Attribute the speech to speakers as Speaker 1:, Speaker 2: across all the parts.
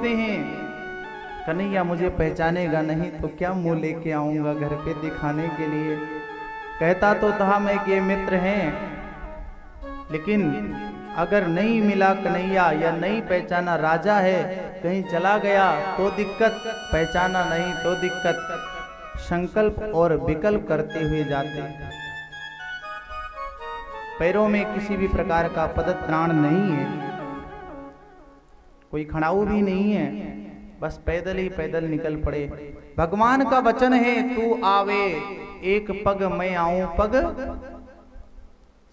Speaker 1: सोचते हैं कन्हैया मुझे पहचानेगा नहीं तो क्या मुंह लेके आऊंगा घर पे दिखाने के लिए। कहता तो था मैं कि ये मित्र हैं, लेकिन अगर नहीं मिला कन्हैया या नहीं पहचाना राजा है, कहीं चला गया तो दिक्कत, पहचाना नहीं तो दिक्कत। संकल्प और विकल्प करते हुए जाते, पैरों में किसी भी प्रकार का पदत्राण नहीं है, कोई खड़ाऊ भी नहीं है, बस पैदल ही पैदल निकल पड़े। भगवान का वचन है तू आवे एक पग मैं आऊं पग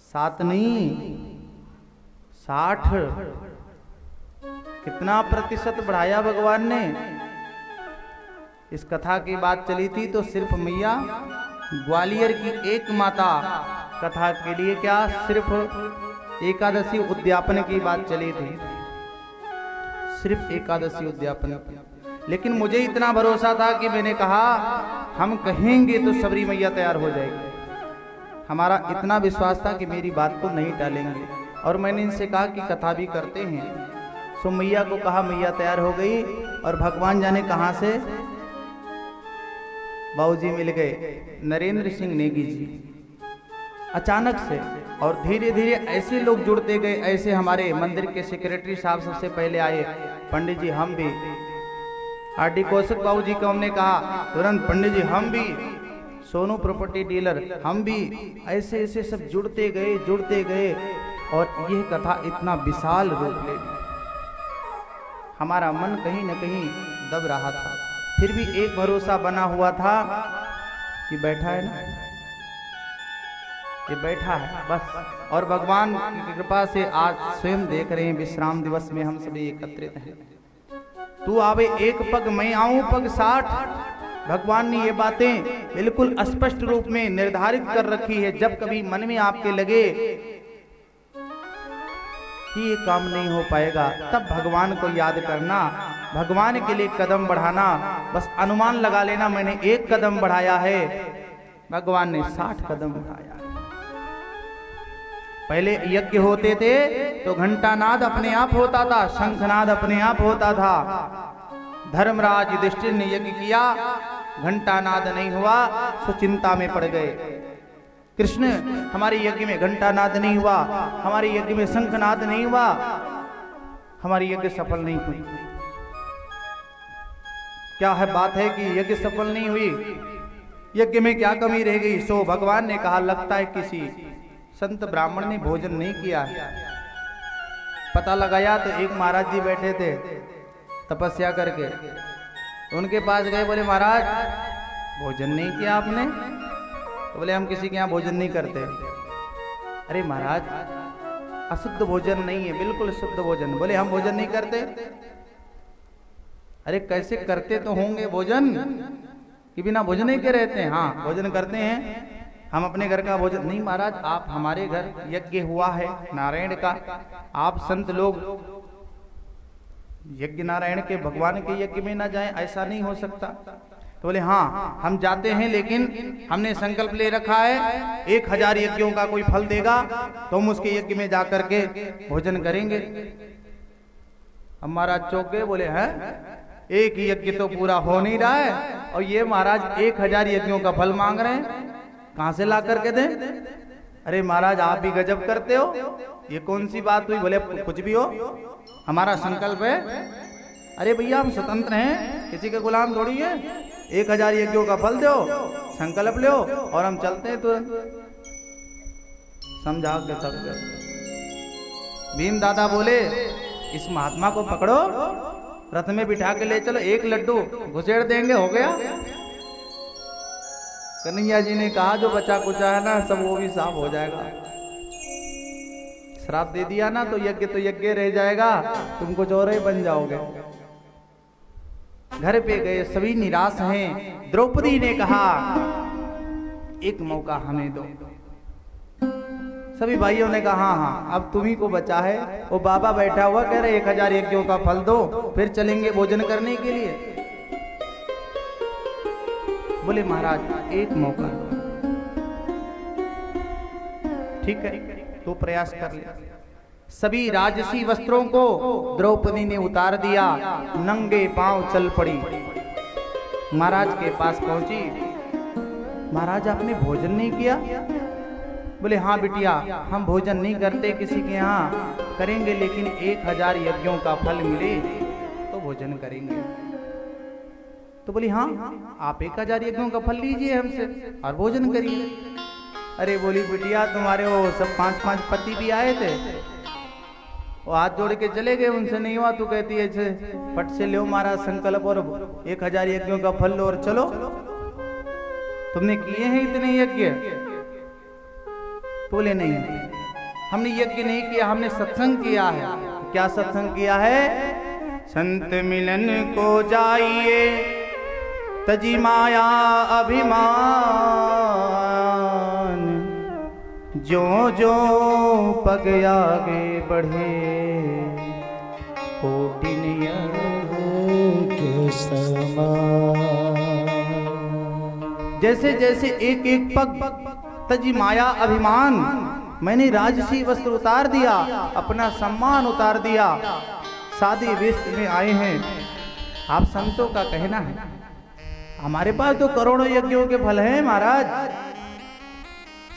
Speaker 1: सात नहीं 60। कितना प्रतिशत बढ़ाया भगवान ने। इस कथा की बात चली थी तो सिर्फ मैया ग्वालियर की एक माता कथा के लिए क्या सिर्फ एकादशी उद्यापन की बात चली थी, सिर्फ एकादशी उद्यापन। लेकिन मुझे इतना भरोसा था कि मैंने कहा हम कहेंगे तो सबरी मैया तैयार हो जाएगी। हमारा इतना विश्वास था कि मेरी बात को नहीं टालेंगे, और मैंने इनसे कहा कि कथा भी करते हैं। सो मैया को कहा, मैया तैयार हो गई, और भगवान जाने कहां से बाबूजी मिल गए, नरेंद्र सिंह नेगी जी अचानक से। और धीरे धीरे ऐसे लोग जुड़ते गए, ऐसे हमारे मंदिर के सेक्रेटरी साहब सबसे पहले आए, पंडित जी हम भी, आरडी कौशिक बाबू जी को हमने कहा तुरंत, पंडित जी हम भी, सोनू प्रॉपर्टी डीलर हम भी, ऐसे ऐसे सब जुड़ते गए और यह कथा इतना विशाल रूप ले ली। हमारा मन कहीं न कहीं दब रहा था, फिर भी एक भरोसा बना हुआ था कि बैठा है ना, ये बैठा है बस। और भगवान की कृपा से आज स्वयं देख रहे हैं विश्राम दिवस में हम सभी एकत्रित हैं। तू आवे एक पग मैं आऊं पग 60। भगवान ने ये बातें बिल्कुल स्पष्ट रूप में निर्धारित कर रखी है। जब कभी मन में आपके लगे कि ये काम नहीं हो पाएगा, तब भगवान को याद करना, भगवान के लिए कदम बढ़ाना। बस अनुमान लगा लेना मैंने एक कदम बढ़ाया है, भगवान ने 60 कदम बढ़ाया है। पहले यज्ञ होते थे तो घंटानाद अपने आप होता था, शंखनाद अपने आप होता था। धर्मराज युधिष्ठिर ने यज्ञ किया, घंटानाद नहीं हुआ, सो चिंता में पड़ गए। कृष्ण हमारे यज्ञ में घंटानाद नहीं हुआ, हमारे यज्ञ में शंखनाद नहीं हुआ, हमारी यज्ञ सफल नहीं हुई। क्या है बात है कि यज्ञ सफल नहीं हुई, यज्ञ में क्या कमी रह गई। सो भगवान ने कहा लगता है किसी संत ब्राह्मण ने भोजन नहीं किया। पता लगाया तो एक महाराज जी बैठे थे तपस्या करके, उनके पास गए, बोले महाराज भोजन नहीं किया आपने? तो बोले हम किसी के यहाँ भोजन नहीं करते। अरे महाराज अशुद्ध भोजन नहीं है, बिल्कुल शुद्ध भोजन। बोले हम भोजन नहीं करते। अरे कैसे करते तो होंगे भोजन, कि बिना भोजन के रहते हैं? हाँ भोजन करते हैं, हम अपने घर का भोजन नहीं। महाराज आप हमारे घर यज्ञ हुआ है नारायण का, आप संत लोग यज्ञ नारायण के भगवान के यज्ञ में ना जाएं, ऐसा नहीं हो सकता। तो बोले हाँ हम जाते हैं, लेकिन हमने संकल्प ले रखा है 1000 यज्ञों का कोई फल देगा तो हम उसके यज्ञ में जाकर के भोजन करेंगे। हम महाराज चौंक गए, बोले हैं एक यज्ञ तो पूरा हो नहीं रहा है और ये महाराज 1000 यज्ञों का फल मांग रहे हैं, कहां से ला करके दें? अरे महाराज आप भी गजब करते हो, ये कौन सी बात हुई? बोले कुछ भी हो, हमारा संकल्प है। अरे भैया हम स्वतंत्र हैं, किसी के गुलाम थोड़ी है। 1000 यज्ञों का फल दो, संकल्प लो और हम चलते हैं तुरंत। समझाओ के तब भीम दादा बोले इस महात्मा को पकड़ो, रथ में बिठा के ले चलो, एक लड्डू घुसेड़ देंगे, हो गया। कन्हैया जी ने कहा जो बचा कुचा है ना सब वो भी साफ हो जाएगा। श्राप दे दिया ना तो यज्ञ रह जाएगा, तुम कुछ और ही बन जाओगे। घर पे गए, सभी निराश हैं। द्रौपदी ने कहा एक मौका हमें दो। सभी भाइयों ने कहा हाँ हाँ अब तुम्ही को बचा है। वो बाबा बैठा हुआ कह रहे 1000 यज्ञों का फल दो, फिर चलेंगे भोजन करने के लिए। बोले महाराज एक मौका, ठीक है तो प्रयास कर लिया। सभी राजसी वस्त्रों को द्रौपदी ने उतार दिया, नंगे पांव चल पड़ी। महाराज के पास पहुंची, महाराज आपने भोजन नहीं किया? बोले हाँ बिटिया, हम भोजन नहीं करते किसी के यहाँ, करेंगे लेकिन 1000 यज्ञों का फल मिले तो भोजन करेंगे। तो बोली हाँ, आप 1000 यज्ञों का फल लीजिए हमसे और भोजन करिए। अरे बोली बिटिया, तुम्हारे वो सब 5-5 पति भी आए थे, वो हाथ जोड़ के चले गए, उनसे नहीं हुआ। तू कहती है फट से लो महाराज संकल्प और 1000 यज्ञों का फल लो और चलो। तुमने किए हैं इतने यज्ञ? बोले नहीं, हमने यज्ञ नहीं किया, हमने सत्संग किया है। क्या सत्संग किया है? संत मिलन को जाइए, तजी माया अभिमान, जो जो पग आगे बढ़े, कोटिन के समान। जैसे जैसे एक एक पग तजी माया अभिमान, मैंने राजसी वस्त्र उतार दिया, अपना सम्मान उतार दिया, सादे वेश में आए हैं। आप संतों का कहना है हमारे पास तो करोड़ों यज्ञों के फल हैं महाराज।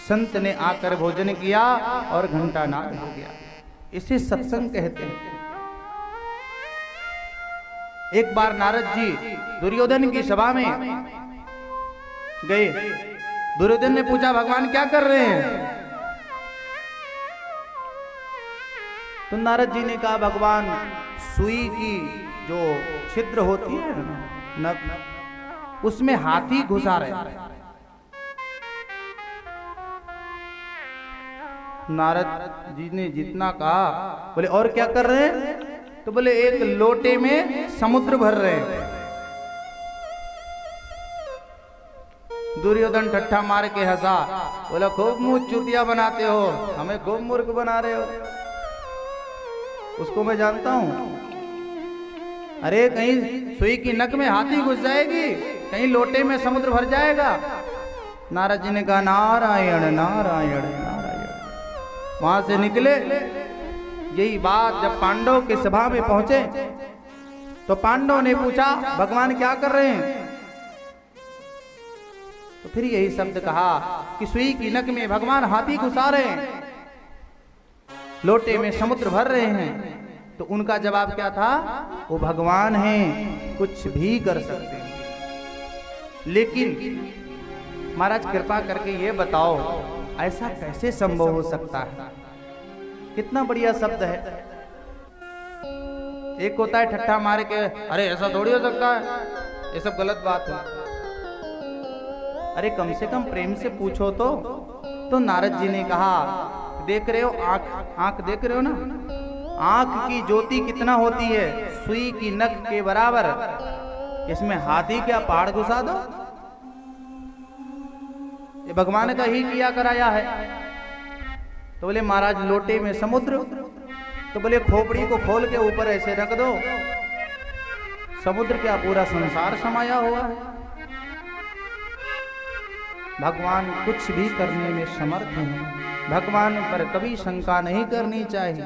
Speaker 1: संत ने आकर भोजन किया और घंटा नाद हो गया। इसे सत्संग कहते हैं। एक बार नारद जी दुर्योधन की सभा में गए। दुर्योधन ने पूछा भगवान क्या कर रहे हैं? तो नारद जी ने कहा भगवान सुई की जो छिद्र होती है नख, उसमें हाथी घुसा रहे। नारद जी ने जितना कहा, बोले और क्या कर रहे हैं? तो बोले एक लोटे में समुद्र भर रहे हैं। दुर्योधन ठट्ठा मार के हंसा, बोला खूब मुंह चुतिया बनाते हो, हमें खूब मूर्ख बना रहे हो। उसको मैं जानता हूं। अरे कहीं सुई की नक में हाथी घुस जाएगी, कहीं लोटे में समुद्र भर जाएगा। नारद जी ने कहा नारायण नारायण नारायण। वहां से निकले। यही बात जब पांडव की सभा में पहुंचे तो पांडव ने पूछा भगवान क्या कर रहे हैं? तो फिर यही शब्द कहा कि सुई की नक में भगवान हाथी घुसा रहे हैं, लोटे में समुद्र भर रहे हैं। तो उनका जवाब क्या था? वो भगवान हैं, कुछ भी कर सकते हैं। लेकिन महाराज कृपा करके ये बताओ ऐसा कैसे संभव हो सकता है? कितना बढ़िया शब्द है। एक होता है ठट्ठा मार के, अरे ऐसा थोड़ी हो सकता है, ये सब गलत बात है। अरे कम से कम प्रेम से पूछो तो नारद जी ने कहा देख रहे हो आंख देख रहे हो ना, आंख की ज्योति कितना होती है? सुई की नख के बराबर। इसमें हाथी क्या पहाड़ घुसा दो? ये भगवान का ही किया कराया है। तो बोले महाराज लोटे में समुद्र। तो बोले खोपड़ी को खोल के ऊपर ऐसे रख दो, समुद्र क्या पूरा संसार समाया हुआ है। भगवान कुछ भी करने में समर्थ हैं। भगवान पर कभी शंका नहीं करनी चाहिए।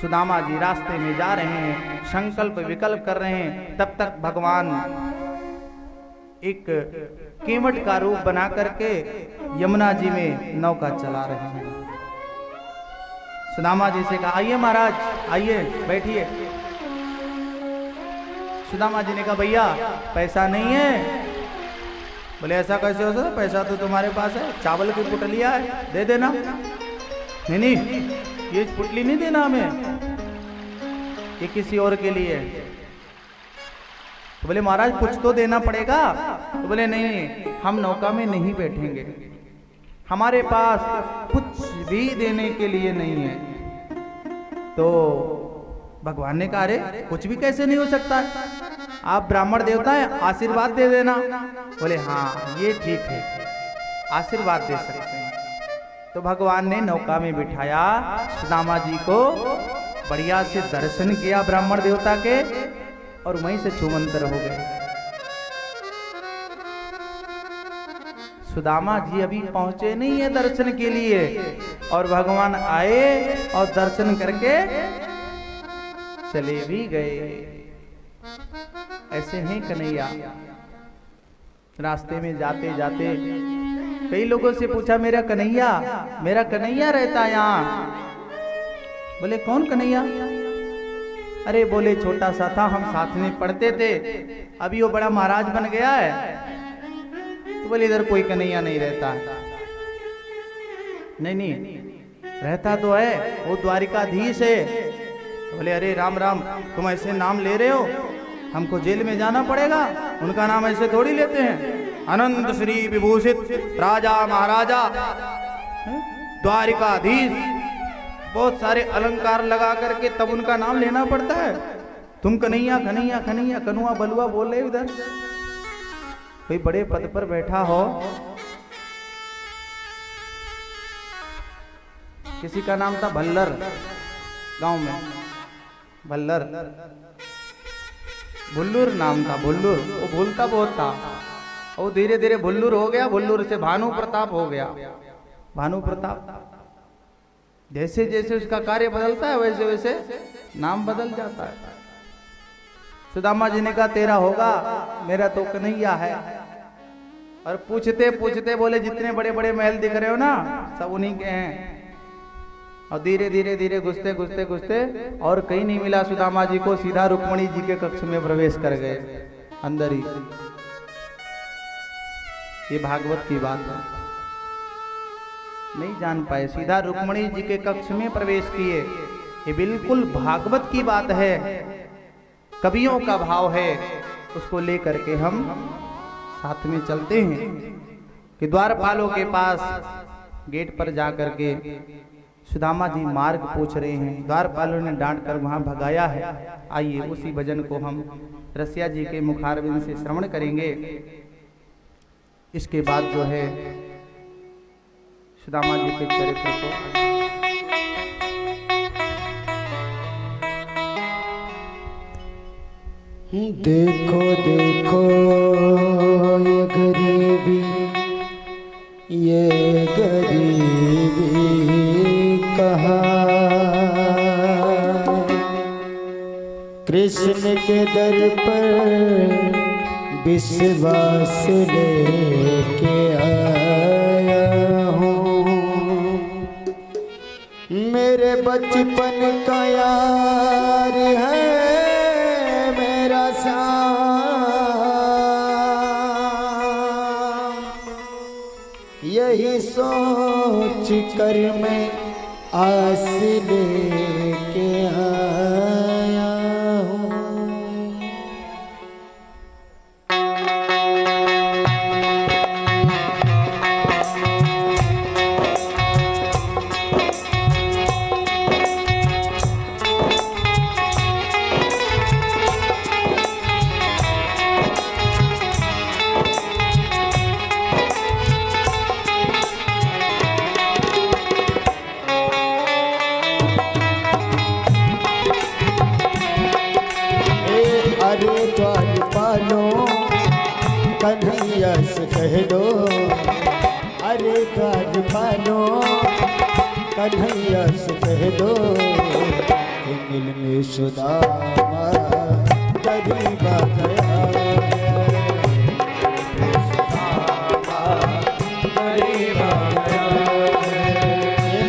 Speaker 1: सुदामा जी रास्ते में जा रहे हैं, संकल्प विकल्प कर रहे हैं, तब तक भगवान एक केवट का रूप बना करके यमुना जी में नौका चला रहे हैं। सुदामा जी से कहा आइए महाराज आइए बैठिए। सुदामा जी ने कहा भैया पैसा नहीं है। बोले ऐसा कैसे हो सकता? पैसा तो तुम्हारे पास है, चावल की पुटलिया है, दे देना। नहीं ये पुटली नहीं देना हमें, ये किसी और के लिए है। तो बोले महाराज कुछ तो देना पड़ेगा। तो बोले नहीं हम नौका में नहीं बैठेंगे, हमारे पास कुछ भी देने के लिए नहीं है। तो भगवान ने कहा अरे कुछ भी कैसे नहीं हो सकता है, आप ब्राह्मण देवता है, आशीर्वाद दे देना। बोले हाँ ये ठीक है, आशीर्वाद दे सकते हैं। तो भगवान ने नौका में बिठाया, सुदामा जी को बढ़िया से दर्शन किया ब्राह्मण देवता के, और वहीं से छूमंतर हो गए। सुदामा जी अभी पहुंचे नहीं है दर्शन के लिए, और भगवान आए और दर्शन करके चले भी गए। ऐसे हैं कन्हैया। रास्ते में जाते जाते कई लोगों से पूछा, मेरा कन्हैया रहता यहाँ। बोले कौन कन्हैया? अरे बोले छोटा सा था, हम साथ में पढ़ते थे, अभी वो बड़ा महाराज बन गया है। तो बोले इधर कोई कन्हैया नहीं रहता है। नहीं रहता तो है, वो द्वारिकाधीश है। तो बोले अरे राम राम, तुम ऐसे नाम ले रहे हो, हमको जेल में जाना पड़ेगा। उनका नाम ऐसे थोड़ी लेते हैं। अनंत श्री विभूषित राजा महाराजा द्वारिकाधीश, बहुत सारे अलंकार लगा करके तब उनका नाम लेना पड़ता है। तुम कन्हैया कन्हैया कन्हैया कनुआ बलुआ बोल रहे उधर। कोई बड़े पद पर बैठा हो, किसी का नाम था भल्लर, गांव में भल्लर, भुल्लुर नाम था, भुल्लुर। वो भूलता बहुत था, वो धीरे धीरे भुल्लुर हो गया, भुल्लुर से भानु प्रताप हो गया। भानु प्रताप, जैसे जैसे उसका कार्य बदलता है वैसे वैसे नाम बदल जाता है। सुदामा जी ने कहा तेरा होगा, मेरा तो कन्हैया है। और पूछते पूछते बोले जितने बड़े बड़े महल दिख रहे हो ना, सब उन्हीं के हैं। और धीरे धीरे धीरे घुसते घुसते घुसते और कहीं नहीं मिला सुदामा जी को, सीधा रुक्मणी जी के कक्ष में प्रवेश कर गए अंदर ही। ये भागवत की बात है, नहीं जान पाए, सीधा रुक्मणी जी के कक्ष में प्रवेश किए। ये बिल्कुल भागवत की बात है, कवियों का भाव है, उसको लेकर के हम साथ में चलते हैं। कि द्वारपालों के पास गेट पर जाकर के सुदामा जी मार्ग पूछ रहे हैं, द्वारपालों ने डांट कर वहां भगाया है। आइए उसी भजन को हम रसिया जी के मुखारविंद से श्रवण करेंगे। इसके बाद जो है सुदामा जी के चरित्र को
Speaker 2: देखो देखो ये गरीबी कहाँ, कृष्ण के दर पर विश्वास लेके आया हूँ। मेरे बचपन का यार है मेरा साथ, यही सोच कर मैं आस लेके आया हूँ। कन्हैया से कह दो, अरे द्वारपालो कन्हैया से कह दो कि मिलने सुदामा करीब आ गया है। करीब आ गया है।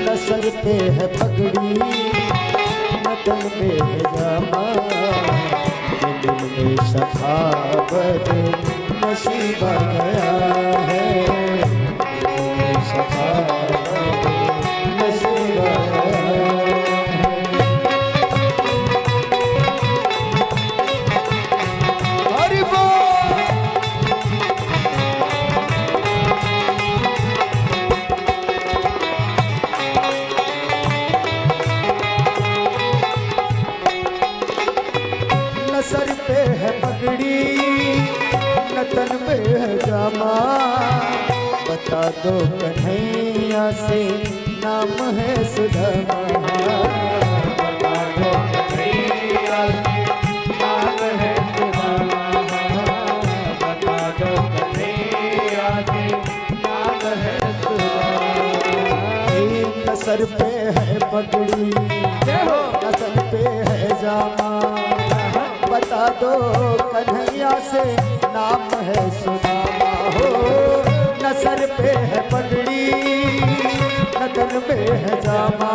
Speaker 2: न सर पे है पगड़ी न तन पे है जामा, मिलने सखावत नसीब आ गया है। सखावत नसीब आ गया है। हरि बोल। न सर पे है पगड़ी न तन पे है जामा, बता दो कन्हैया से नाम है सुदामा। बता दो कन्हैया से नाम है सुदामा, बता दो कन्हैया से नाम सर पे है पगड़ी, न तन पे है जामा। बता दो कन्हैया से नाम है सुदामा हो। न सर पे है पगड़ी, न तन पे है जामा।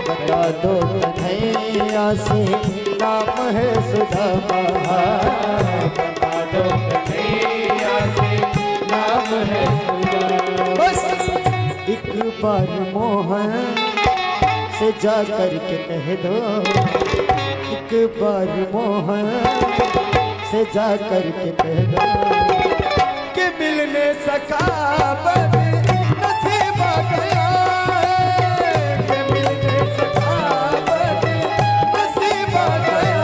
Speaker 2: बता दो कन्हैया से नाम है सुदामा। बता दो कन्हैया से नाम है सुदामा। बस एक बार मोहन से जा कर के कह दो, एक बार मोहन से जा कर के कह दो कि मिलने सका नसीब आ गया है, कि मिलने सका नसीब आ गया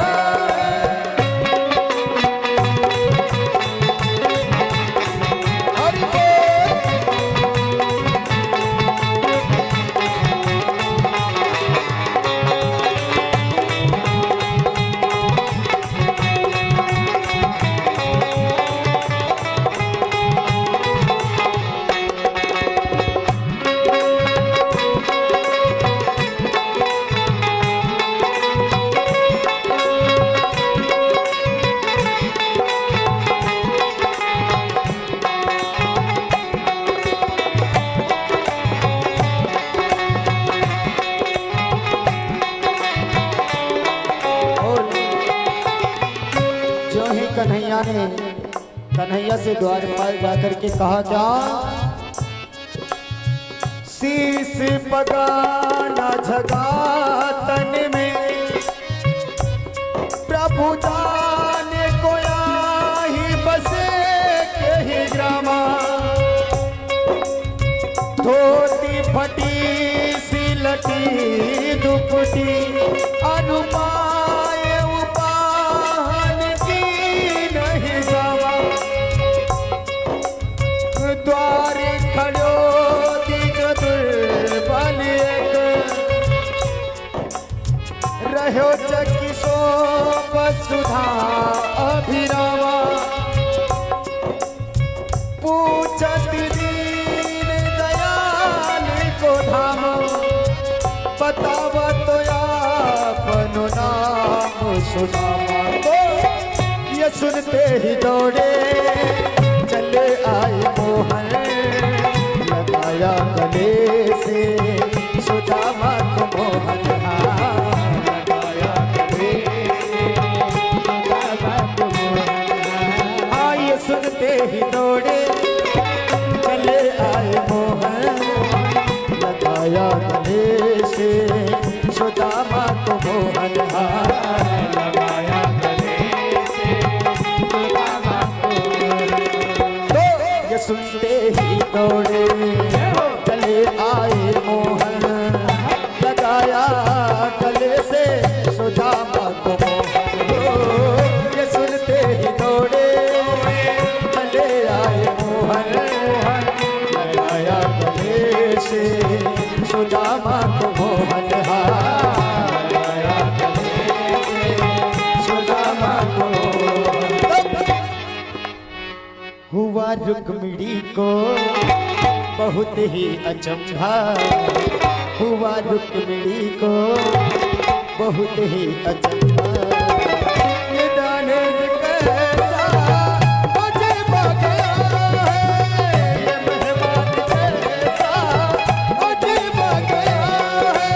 Speaker 2: कन्हैया से द्वारपाल जाकर के कहा क्या? शीश पगाना झगा तन में, प्रभु जाने को ही बसे के ही ग्रामा। धोती फटी सी लटी दुपटी, अनुपाय उपाहन की नहीं जावा। द्वारे खड़ो दिज दुर्बल रहो चकी सो वसुधा अभिरामा। पूछत दीन दयाल को धाम, बताव तो अपनो नाम सुनामा। तो ये सुनते ही दौड़े चले आए मोहन, लगाया गले से सुदामा को मोहन। लगाया गले से सुदामा को मोहन। हाँ ये सुनते ही दौड़े चले आए मोहन, लगाया गले से सुदामा को मोहन। लगाया गले से सुदामा सुनते ही दौड़े चले आए मोहन, लगाया गले से सुदामा को मोहन। ये सुनते ही दौड़े चले आए मोहन, लगाया गले से सुदामा को मोहन। लगाया गले से सुदामा को। हुआ रुक्मिणी को बहुत ही अचंभा, हुआ रुक्मिणी को बहुत ही अचंभा। ये दाने कैसा अजब गया है, ये मेहमान कैसा अजब गया है।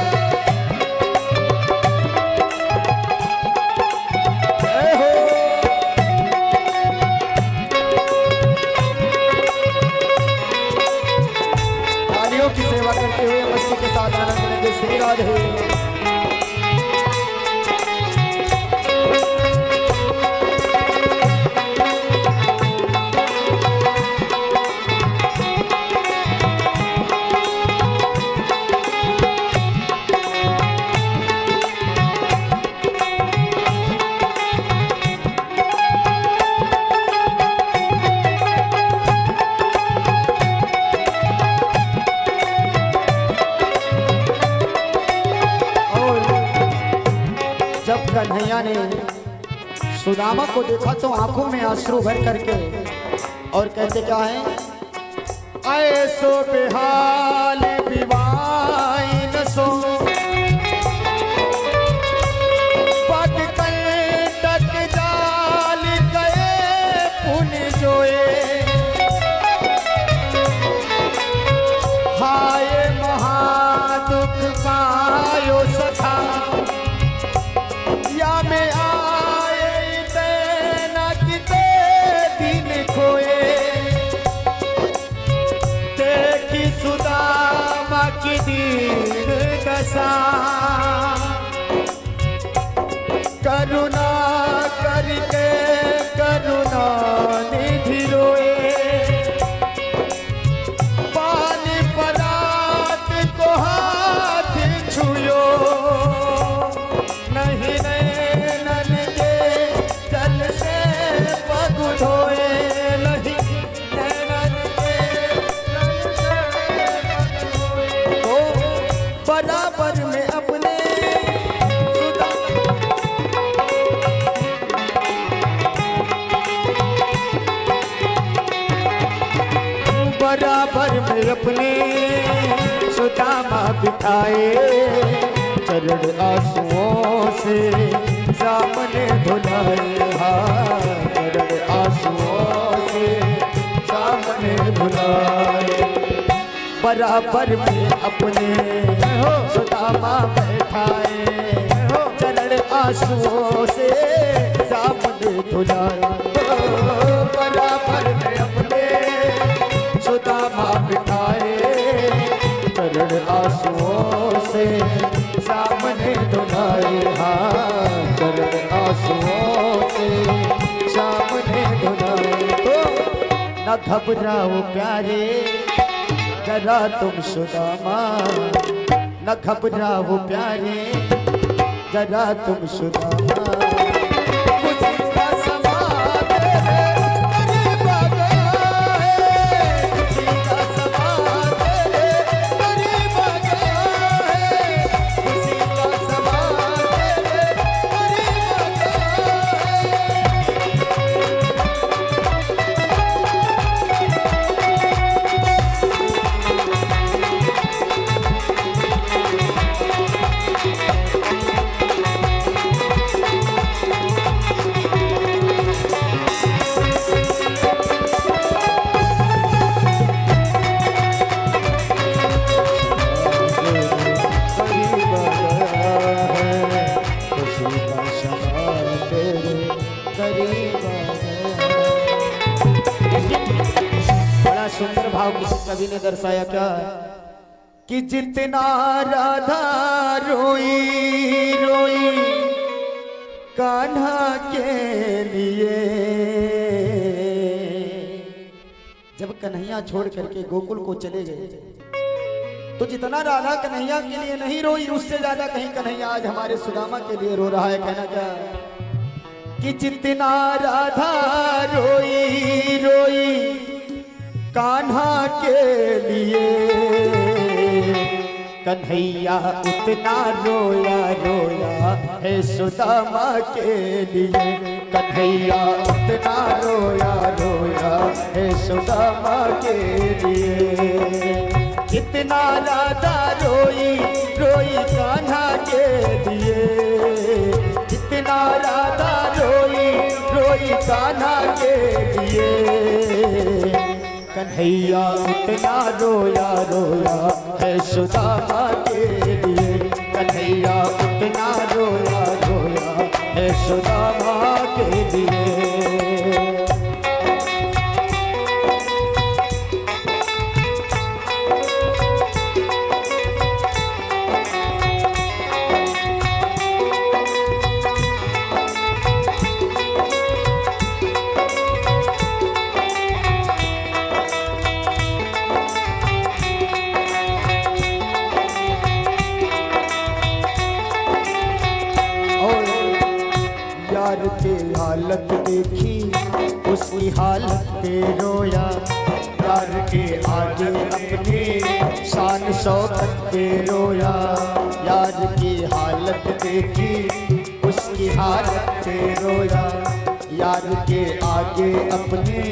Speaker 2: की सेवा करते हुए मस्ती के साथ आनंद लेंगे। श्री राधे। कन्हैया ने सुदामा को देखा तो आंखों में आंसू भर करके और कहते क्या है? ऐसो बेहाल विवाह करुणा करके करुणा निधि रोए, पानी परात को हाथ छुयो, नहीं नैनन के जल से पग धोए, नहीं नैनन के जल से पग धोए। तो बराबर में अपने बराबर में अपने सुदामा बिठाए, चरण आंसुओं से सामने धुलाए, हाँ चरण आंसुओं से सामने धुलाए। बराबर में अपने सुदामा बैठाए, चरण आंसुओं से सामने धुलाए। बराबर में अपने सुदामा बिठाए, चरण आंसुओं से सामने धुलाए, हाँ चरण आंसुओं से सामने धुलाए। तो न घबराओ प्यारे जरा तुम सुदामा, न घबराओ प्यारे जरा तुम सुदामा, सुंदर भाव किसी कवि ने दर्शाया क्या कि जितना राधा रोई रोई कान्हा के लिए, जब कन्हैया छोड़ करके गोकुल को चले गए तो जितना राधा कन्हैया के लिए नहीं रोई, उससे ज्यादा कहीं कन्हैया आज हमारे सुदामा के लिए रो रहा है। कहना क्या कि जितना राधा रोई रोई कान्हा के लिए, कन्हैया उतना रोया रोया है सुदामा के लिए, कन्हैया उतना रोया रोया है सुदामा के लिए। जितना राधा रोई रोई कान्हा के लिए, जितना राधा रोई रोई कान्हा के लिए, कन्हैया उतना रोया रोया है सुदामा के लिए, कन्हैया उतना रोया रोया है सुदामा के लिए। यार की हालत देखी उसकी हालत पे रोया, यार के आगे अपनी शान शौकत पे रोया, यार की हालत देखी उसकी हालत पे रोया, यार के आगे अपनी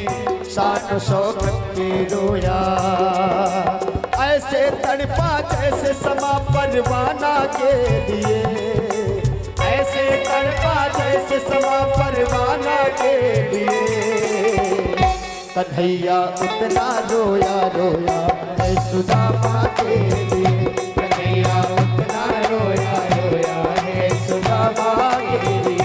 Speaker 2: शान शौकत पे रोया। ऐसे तड़पा जैसे समा परवाना के लिए, ऐसे तड़पा जैसे समा परवाना के लिए, कन्हैया उतना रोया रोया है सुदामा के लिए, कन्हैया उतना रोया रोया है सुदामा के लिए।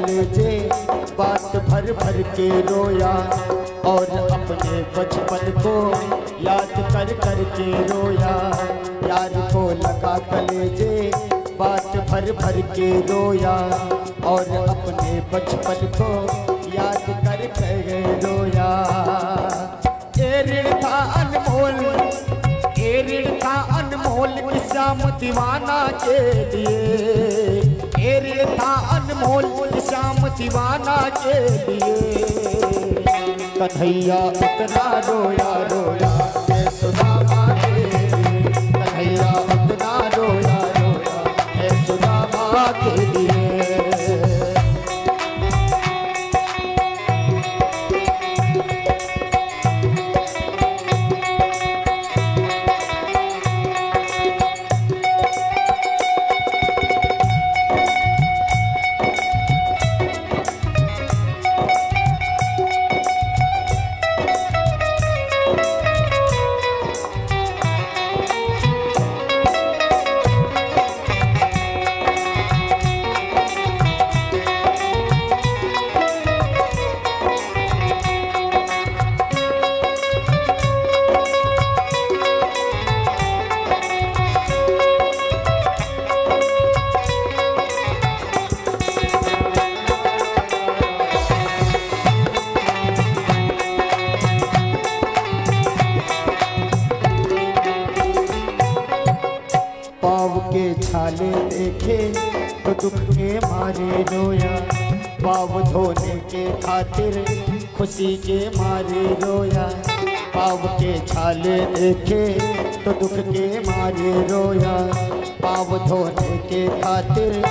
Speaker 2: कलेजे बात भर भर के रोया और अपने बचपन को याद कर कर के रोया। यार को लगा कलेजे बात भर भर के रोया और अपने बचपन को याद कर कर रोया। ए ऋण था अनमोल, ए ऋण था अनमोल श्याम दीवाना के लिए। ए ऋण था अनमोल श्याम दीवाना के लिए। कन्हैया उतना रोया रोया है सुदामा के लिए। कन्हैया उतना रोया रोया है सुदामा के लिए। छाले देखे तो दुख के मारे रोया। पाँव धोने के खातिर खुशी के मारे रोया। पाँव के छाले देखे तो दुख के मारे रोया। पाँव धोने के खातिर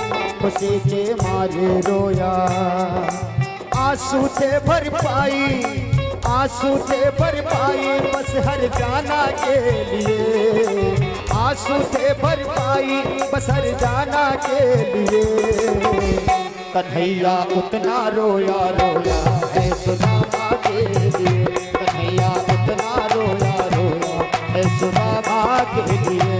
Speaker 2: खुशी के मारे रोया। आंसू से भर पाई, आंसू से भर पाई बस हर जाना के लिए। आंसू से भर पाई बस हर जाना के लिए। कन्हैया उतना रोया रोया है सुदामा के लिए। कन्हैया उतना रोया रोया है सुदामा के लिए।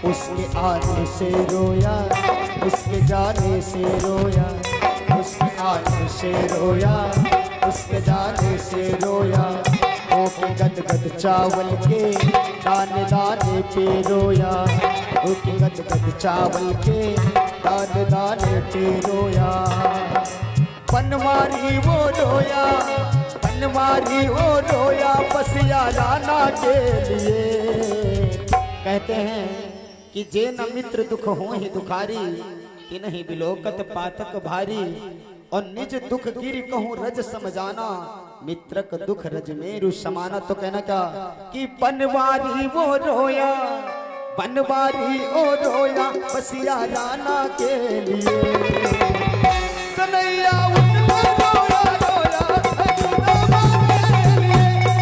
Speaker 2: उसके आने से रोया, उसके जाने से रोया। उसके आने से रोया, उसके जाने से रोया। ओ के गद गद चावल के दाने दाने पे रोया। ओ के गद गद चावल के दाने दाने पे रोया। बनवारी वो रोया, बनवारी वो रोया बस याराना के लिए। कहते हैं कि जे न मित्र दुख हो ही दुखारी, तिन्हि बिलोकत पातक भारी। और निज दुख गिर कहूँ रज समझाना, मित्रक दुख रज मेरु समाना। तो कहना क्या कि बनवारी वो रोया, बनवारी वो रोया बस याराना के लिए। कन्हैया उतना रोया रोया है सुदामा के लिए।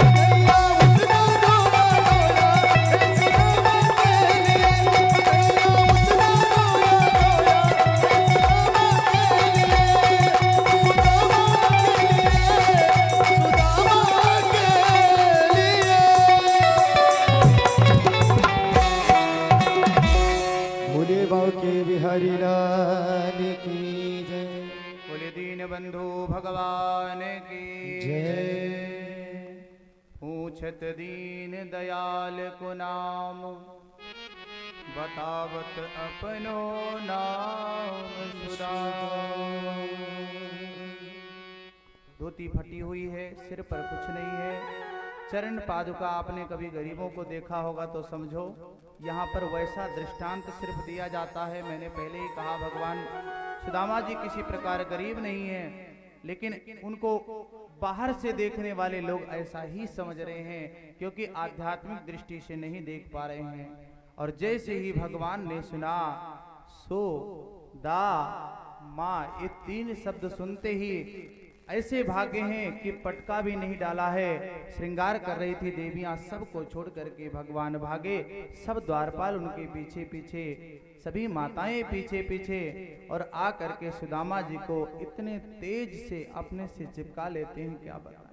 Speaker 2: कन्हैया उतना रोया रोया है सुदामा के लिए। कन्हैया उतना रोया रोया है सुदामा के लिए। सुदामा के लिए। भोले बाबा के बिहारी लाल की जय।
Speaker 1: बोले दीन बंधु भगवान की
Speaker 2: जय।
Speaker 1: पूछत दीन दयाल को नाम, बतावत अपनो नाम सुदाम। धोती फटी हुई है, सिर पर कुछ नहीं है, चरण पादुका आपने कभी गरीबों को देखा होगा तो समझो यहाँ पर वैसा दृष्टांत सिर्फ दिया जाता है। मैंने पहले ही कहा भगवान सुदामा जी किसी प्रकार गरीब नहीं है, लेकिन उनको बाहर से देखने वाले लोग ऐसा ही समझ रहे हैं, क्योंकि आध्यात्मिक दृष्टि से नहीं देख पा रहे हैं। और जैसे ही भगवान ने सुना सो दा माँ, ये 3 शब्द सुनते ही ऐसे भागे हैं कि पटका भी नहीं डाला है। श्रृंगार कर रही थी देवियां, सबको छोड़ करके भगवान भागे। सब द्वारपाल उनके पीछे पीछे, सभी माताएं पीछे पीछे, और आ करके सुदामा जी को इतने तेज से अपने से चिपका लेते हैं, क्या बताएं।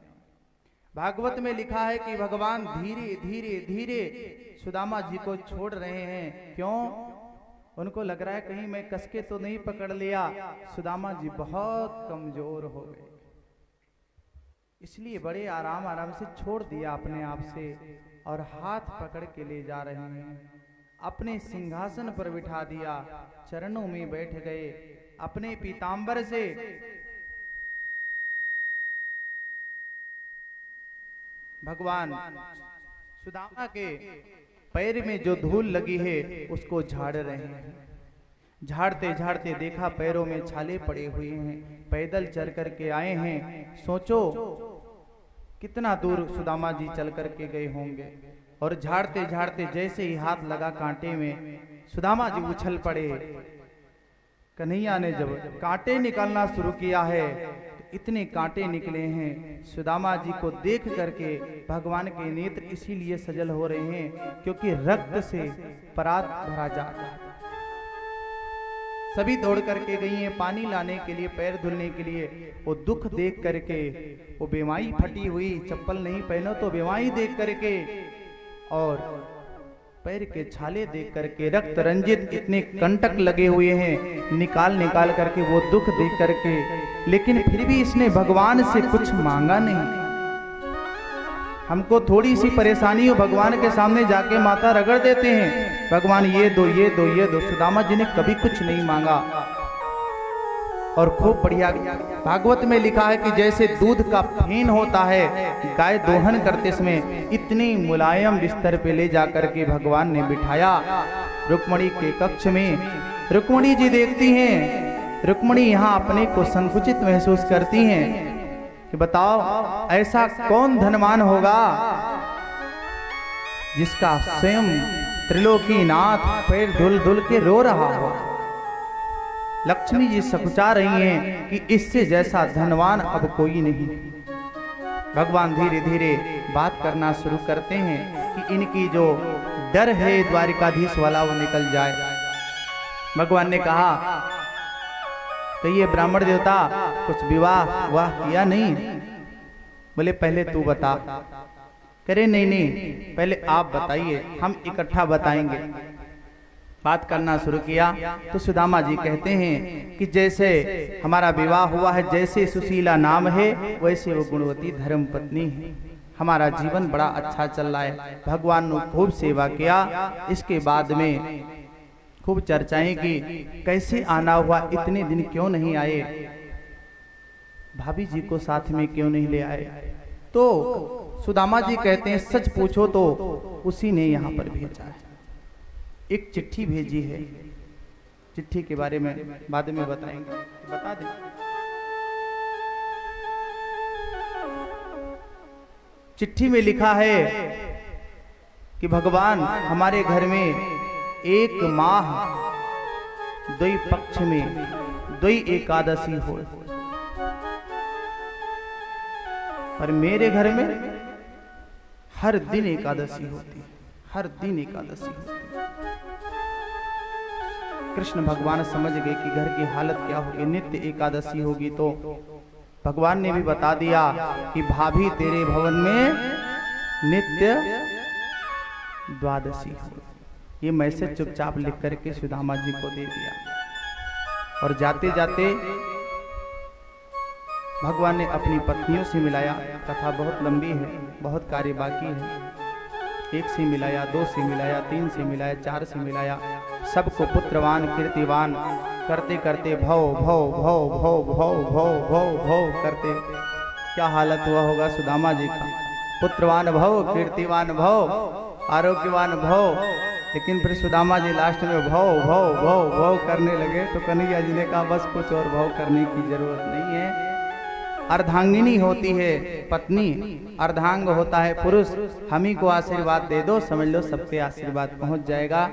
Speaker 1: भागवत में लिखा है कि भगवान धीरे धीरे धीरे सुदामा जी को छोड़ रहे हैं। क्यों? उनको लग रहा है कहीं मैं कसके तो नहीं पकड़ लिया। सुदामा जी बहुत कमजोर हो गए, इसलिए बड़े आराम आराम से छोड़ दिया अपने आप से, और हाथ पकड़ के ले जा रहे हैं। अपने सिंहासन पर बिठा दिया, चरणों में बैठ गए। अपने पीतांबर से भगवान सुदामा के पैर में जो धूल लगी है उसको झाड़ रहे हैं। झाड़ते झाड़ते देखा पैरों में छाले पड़े हुए हैं, पैदल चल करके आए हैं। सोचो कितना दूर सुदामा जी चल करके गए होंगे। और झाड़ते झाड़ते जैसे ही हाथ लगा कांटे में, सुदामा जी उछल पड़े। कन्हैया ने जब कांटे निकालना शुरू किया है तो इतने कांटे निकले हैं। सुदामा जी को देख करके भगवान के नेत्र इसीलिए सजल हो रहे हैं क्योंकि रक्त से परात भरा जा रहा है। सभी दौड़ करके गई हैं पानी लाने के लिए, पैर धुलने के लिए। वो दुख देख करके, वो बेमाई फटी हुई, चप्पल नहीं पहनो तो बेमाई देख करके, और पैर के छाले देख करके, रक्त रंजित इतने कंटक लगे हुए हैं, निकाल निकाल करके वो दुख देख करके, लेकिन फिर भी इसने भगवान से कुछ मांगा नहीं। हमको थोड़ी सी परेशानी हो, भगवान के सामने जाके माथा रगड़ देते हैं, भगवान ये दो ये दो ये दो। सुदामा जी ने कभी कुछ नहीं मांगा। और खूब बढ़िया भागवत में लिखा है कि जैसे दूध का फेन होता है गाय दोहन करते समय, इतनी मुलायम बिस्तर पे ले जाकर के भगवान ने बिठाया रुक्मणी के कक्ष में। रुक्मणी जी देखती हैं, रुक्मणी यहाँ अपने को संकुचित महसूस करती हैं कि बताओ ऐसा कौन धनवान होगा जिसका स्वयं त्रिलोकीनाथ पैर धुल धुल के रो रहा हो। लक्ष्मी जी सकुचा रही हैं कि इससे जैसा धनवान अब कोई नहीं। भगवान धीरे धीरे बात करना शुरू करते हैं कि इनकी जो डर है द्वारिकाधीश वाला वो निकल जाए। भगवान ने कहा कि ये ब्राह्मण देवता कुछ विवाह वाह किया नहीं? बोले पहले तू बता। करे नहीं नहीं पहले आप बताइए, हम इकट्ठा बताएंगे। बात करना शुरू किया तो सुदामा जी कहते हैं कि जैसे हमारा विवाह हुआ है, जैसे सुशीला नाम है, वैसे वो गुणवती धर्म पत्नी है। हमारा जीवन बड़ा अच्छा चल रहा है। भगवान ने खूब सेवा किया। इसके बाद में खूब चर्चाएं की, कैसे आना हुआ, इतने दिन क्यों नहीं आए, भाभी जी को साथ में क्यों नहीं ले आए। तो सुदामा जी कहते हैं सच पूछो तो उसी ने यहाँ पर भेजा है, एक चिट्ठी भेजी है। चिट्ठी के बारे में बाद में बताएंगे, बता दें। चिट्ठी में लिखा है कि भगवान हमारे घर में एक माह द्वि पक्ष में द्वि एकादशी हो, पर मेरे घर में हर दिन एकादशी होती है, हर दिन एकादशी होती है। कृष्ण भगवान समझ गए कि घर की हालत क्या होगी, नित्य एकादशी होगी। तो भगवान ने भी बता दिया कि भाभी तेरे भवन में नित्य द्वादशी हो। ये मैसेज चुपचाप लिख करके सुदामा जी को दे दिया। और जाते जाते भगवान ने अपनी पत्नियों से मिलाया। कथा बहुत लंबी है, बहुत कार्य बाकी है। एक से मिलाया, दो से मिलाया, तीन से मिलाया, चार से मिलाया, सबको पुत्रवान कीर्तिवान करते करते भव भव भव भव भव भव भव भव करते क्या हालत हुआ होगा सुदामा जी का। पुत्रवान भव, कीर्तिवान भव, आरोग्यवान भव। लेकिन फिर सुदामा जी लास्ट में भव भव भव भव करने लगे तो कन्हैया जी ने कहा बस कुछ और भव करने की जरूरत नहीं है, अर्धांगिनी होती है पत्नी, अर्धांग होता है पुरुष। हम ही को आशीर्वाद दे दो, समझ लो सब पे आशीर्वाद पहुंच जाएगा।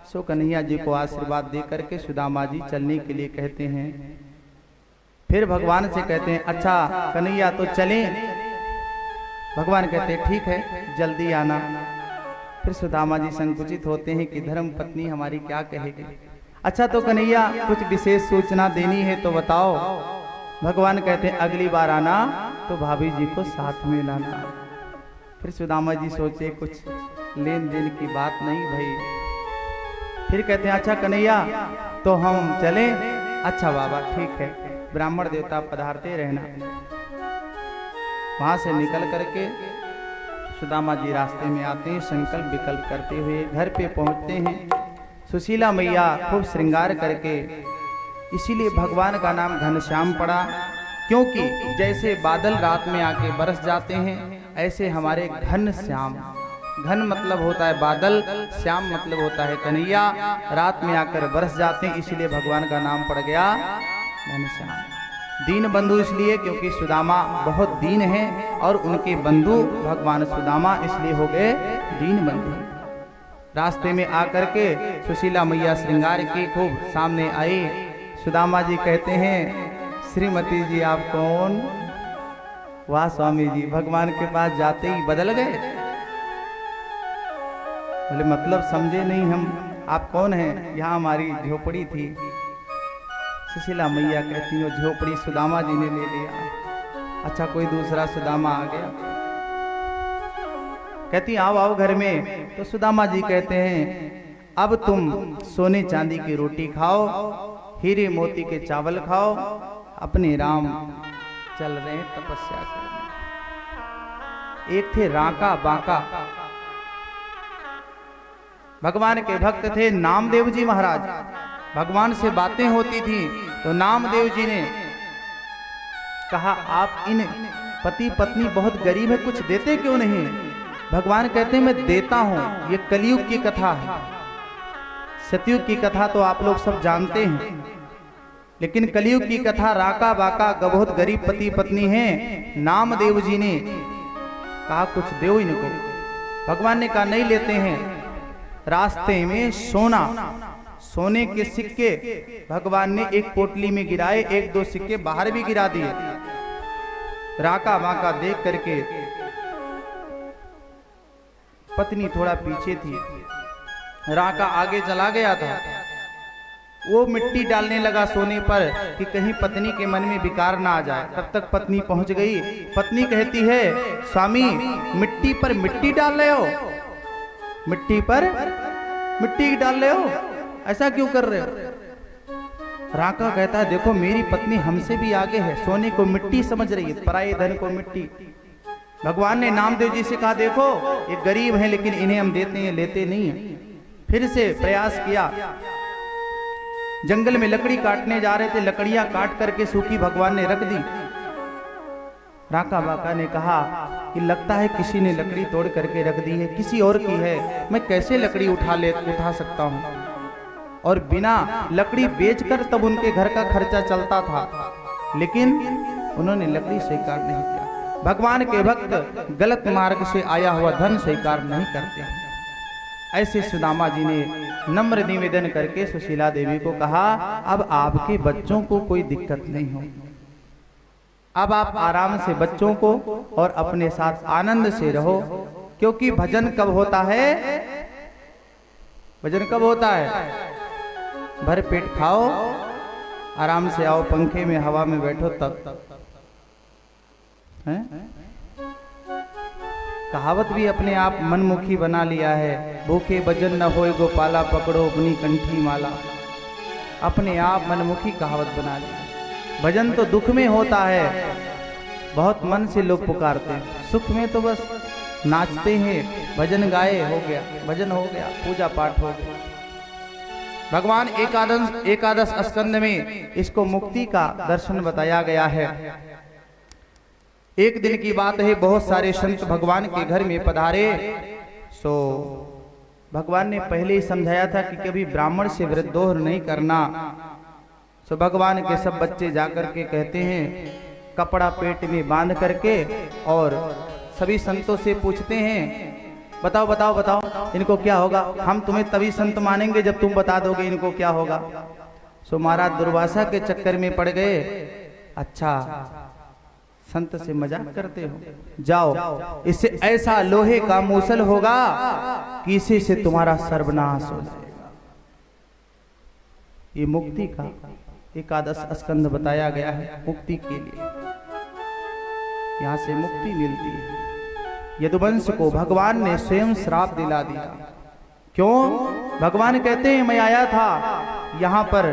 Speaker 1: सो कन्हैया जी को आशीर्वाद दे करके सुदामा जी चलने के लिए कहते हैं। फिर भगवान से कहते हैं अच्छा कन्हैया तो चलें। भगवान कहते हैं ठीक है जल्दी आना। फिर सुदामा जी संकुचित होते हैं कि धर्म पत्नी हमारी क्या कहेगी। अच्छा तो कन्हैया कुछ विशेष सूचना देनी है तो बताओ। भगवान कहते हैं अगली बार आना तो भाभी जी को साथ में लाना। फिर सुदामा जी सोचे कुछ लेन देन की बात नहीं भाई। फिर कहते हैं अच्छा कन्हैया तो हम चलें। अच्छा बाबा ठीक है, ब्राह्मण देवता पधारते रहना। वहां से निकल करके सुदामा जी रास्ते में आते हैं, संकल्प विकल्प करते हुए घर पे पहुंचते हैं। सुशीला मैया खूब श्रृंगार करके, इसीलिए भगवान का नाम घनश्याम पड़ा, क्योंकि जैसे बादल रात में आके बरस जाते हैं ऐसे हमारे घन श्याम, घन मतलब होता है बादल, श्याम मतलब होता है कन्हैया, रात में आकर बरस जाते हैं, इसलिए भगवान का नाम पड़ गया घनश्याम। दीन बंधु इसलिए क्योंकि सुदामा बहुत दीन है और उनके बंधु भगवान सुदामा, इसलिए हो गए दीन बंधु। रास्ते में आकर के सुशीला मैया श्रृंगार की खूब सामने आई। सुदामा जी कहते हैं श्रीमती जी आप कौन? वाह स्वामी जी, भगवान के पास जाते ही बदल गए। बोले मतलब समझे नहीं हम, आप कौन हैं? यहाँ हमारी झोपड़ी थी। सुशीला मैया कहती हो झोपड़ी सुदामा जी ने ले लिया। अच्छा कोई दूसरा सुदामा आ गया। कहती आओ आओ घर में। तो सुदामा जी कहते हैं अब तुम सोने चांदी की रोटी खाओ, हीरे मोती के चावल खाओ, अपने राम चल रहे हैं तपस्या करने। एक थे राका बाका, भगवान के भक्त थे नामदेव जी महाराज। भगवान से बातें होती थी तो नामदेव जी ने कहा आप इन पति पत्नी बहुत गरीब है, कुछ देते क्यों नहीं? भगवान कहते हैं मैं देता हूं। ये कलयुग की कथा है, सतयुग की कथा तो आप लोग सब जानते हैं, लेकिन कलयुग की कथा राका बाका बहुत गरीब पति पत्नी हैं। नामदेव जी ने कहा कुछ दो इनको। भगवान ने कहा नहीं लेते हैं। रास्ते में सोने के सिक्के भगवान ने एक पोटली में गिराए, एक दो सिक्के बाहर भी गिरा दिए। राका बाका देख करके, पत्नी थोड़ा पीछे थी, राका आगे चला गया था। वो मिट्टी डालने लगा सोने पर कि कहीं पत्नी के मन में विकार ना आ जाए। तब तक पत्नी पहुंच गई। पत्नी कहती है स्वामी मिट्टी पर मिट्टी डाल रहे हो, मिट्टी पर मिट्टी डाल रहे हो, ऐसा क्यों कर रहे हो? राका कहता है देखो मेरी पत्नी हमसे भी आगे है, सोने को मिट्टी समझ रही है, पराये धन को मिट्टी। भगवान ने नामदेव जी से कहा देखो ये गरीब हैं लेकिन इन्हें हम देते हैं, लेते नहीं हैं। फिर से प्रयास किया। जंगल में लकड़ी काटने जा रहे थे, लकड़ियां काट करके सूखी भगवान ने रख दी। राका बाका ने कहा कि लगता है किसी ने लकड़ी तोड़ करके रख दी है, किसी और की है, मैं कैसे लकड़ी उठा सकता हूँ। और बिना लकड़ी बेचकर तब उनके घर का खर्चा चलता था, लेकिन उन्होंने लकड़ी स्वीकार नहीं किया। भगवान के भक्त गलत मार्ग से आया हुआ धन स्वीकार नहीं करते। ऐसे सुदामा जी ने नम्र निवेदन करके सुशीला देवी को कहा अब आपके बच्चों को कोई दिक्कत नहीं हो, अब आप आराम से बच्चों को और अपने साथ आनंद से रहो, क्योंकि भजन कब होता है? भजन कब होता है? भर पेट खाओ, आराम से आओ, पंखे में हवा में बैठो तब है? कहावत भी अपने आप मनमुखी बना लिया है, भूखे भजन न होए गोपाला, पकड़ो अपनी कंठी माला। अपने आप मनमुखी कहावत बना ली। भजन तो दुख में होता है, बहुत मन से लोग पुकारते हैं, सुख में तो बस नाचते हैं, भजन गाए हो गया, भजन हो गया, पूजा पाठ हो गया। भगवान एकादश स्कंद में इसको मुक्ति का दर्शन बताया गया है। एक दिन की बात है, बहुत सारे संत भगवान के घर में पधारे। सो भगवान ने पहले ही समझाया था कि कभी ब्राह्मण से व्रतदोह नहीं करना। सो भगवान के सब बच्चे जाकर के कहते हैं कपड़ा पेट में बांध करके और सभी संतों से पूछते हैं, बताओ बताओ बताओ इनको क्या होगा। हम तुम्हें तभी संत मानेंगे जब तुम बता दोगे इनको क्या होगा। सो महाराज दुर्वासा के चक्कर में पड़ गए। अच्छा संत से मजाक करते हो, जाओ इससे ऐसा लोहे का मूसल होगा कि इसी से तुम्हारा सर्वनाश हो जाएगा। ये मुक्ति का एकादश स्कंद बताया गया है। मुक्ति के लिए यहां से मुक्ति मिलती है। यदुवंश को भगवान ने स्वयं श्राप दिला दिया। क्यों? भगवान कहते हैं मैं आया था यहां पर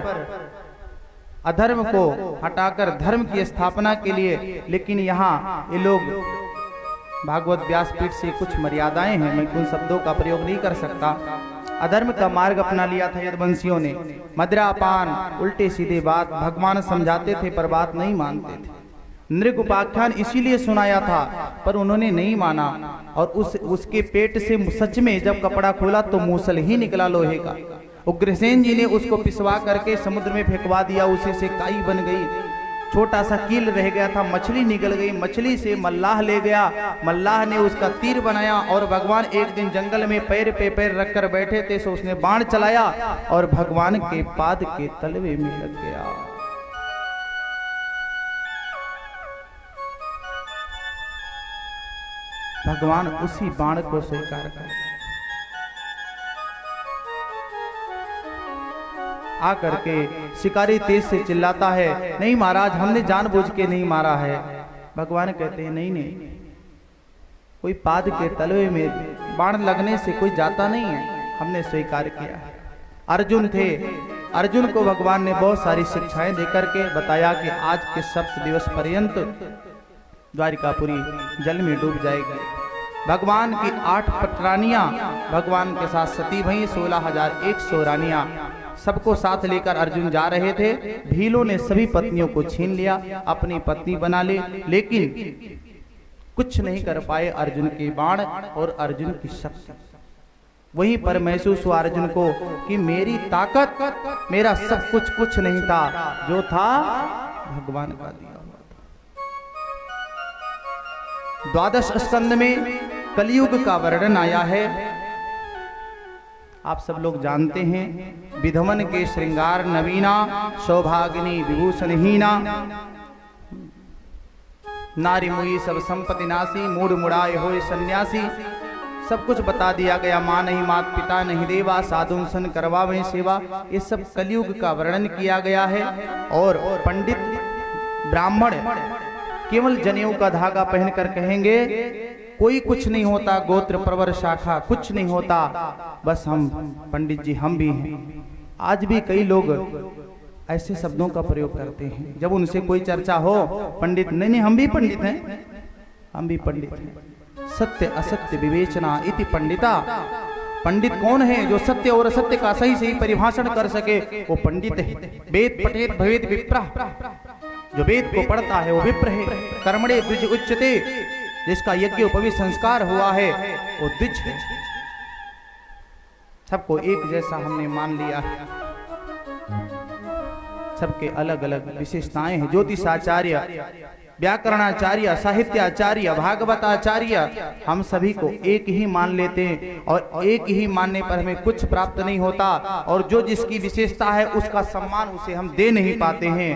Speaker 1: अधर्म को हटाकर धर्म की स्थापना के लिए, लेकिन यहाँ ये लोग भागवत व्यासपीठ से कुछ मर्यादाएं हैं, मैं उन शब्दों का प्रयोग नहीं कर सकता। अधर्म का मार्ग अपना लिया था यदुवंशियों ने। मदिरापान, उल्टे सीधे बात भगवान समझाते थे पर बात नहीं मानते थे। नृग उपाख्यान इसीलिए सुनाया था पर उन्होंने नहीं माना, और उसके पेट से सच में जब कपड़ा खोला तो मूसल ही निकला लोहे का। उग्रसेन जी ने उसको पिसवा करके समुद्र में फेंकवा दिया, उसी से काई बन गई। छोटा सा कील रह गया था, मछली निकल गई। मछली से मल्लाह ले गया, मल्लाह ने उसका तीर बनाया और भगवान एक दिन जंगल में पैर पे पैर रखकर बैठे थे, सो उसने बाण चलाया और भगवान के पाद के तलवे में लग गया। भगवान उसी बाण को स्वीकार कर आकर के शिकारी तेज से चिल्लाता है, नहीं महाराज हमने जानबूझ के नहीं मारा है। भगवान कहते हैं नहीं नहीं, कोई पाद के तलवे में बाण लगने से कोई जाता नहीं है, हमने स्वीकार किया है। अर्जुन थे, अर्जुन को भगवान ने बहुत सारी शिक्षाएं देकर के बताया कि आज के 7 दिवस पर्यंत द्वारिकापुरी जल में डूब जाएगी। भगवान की 8 पटरानियां भगवान के साथ सती भई, 16,100 रानियां सबको साथ लेकर अर्जुन जा रहे थे। भीलों ने सभी पत्नियों को छीन लिया, अपनी पत्नी बना ली, लेकिन कुछ नहीं कर पाए अर्जुन के बाण और अर्जुन की शक्ति। वहीं पर महसूस हुआ अर्जुन को कि मेरी ताकत, मेरा सब कुछ नहीं था, जो था भगवान का दिया हुआ था। द्वादश स्कंद में कलयुग का वर्णन आया है। आप सब लोग जानते हैं, विधवन के श्रृंगार नवीना, सौभागिनी विभूषणहीना, नारी मुई सब संपत्ति नासी, मूड मुड़ाए होए सन्यासी। सब कुछ बता दिया गया। माँ नहीं मात पिता नहीं देवा, साधुन सन करवावे सेवा। ये सब कलयुग का वर्णन किया गया है। और पंडित ब्राह्मण केवल जनेऊ का धागा पहनकर कहेंगे कोई कुछ नहीं होता, गोत्र प्रवर शाखा कुछ नहीं होता, बस हम पंडित जी हम भी हैं। आज भी कई लोग ऐसे शब्दों का प्रयोग करते हैं। जब उनसे कोई चर्चा हो, पंडित नहीं हम भी पंडित हैं, हम भी पंडित हैं। सत्य असत्य विवेचना इति पंडिता। पंडित कौन है? जो सत्य और असत्य का सही सही परिभाषण कर सके, वो पंडित है। वेद पठेत भवेद विप्रा, जो वेद को पढ़ता है वो विप्र है। कर्मणे द्विज उच्यते, जिसका यज्ञ उपवीत संस्कार हुआ है वो द्विज है। सबको एक जैसा हमने मान लिया है। सबके अलग अलग विशेषताएं हैं। ज्योतिषाचार्य, व्याकरणाचार्य, साहित्याचार्य, भागवताचार्य, हम सभी को एक ही मान लेते हैं। और एक ही मानने पर हमें कुछ प्राप्त नहीं होता, और जो जिसकी विशेषता है उसका सम्मान उसे हम दे नहीं पाते हैं,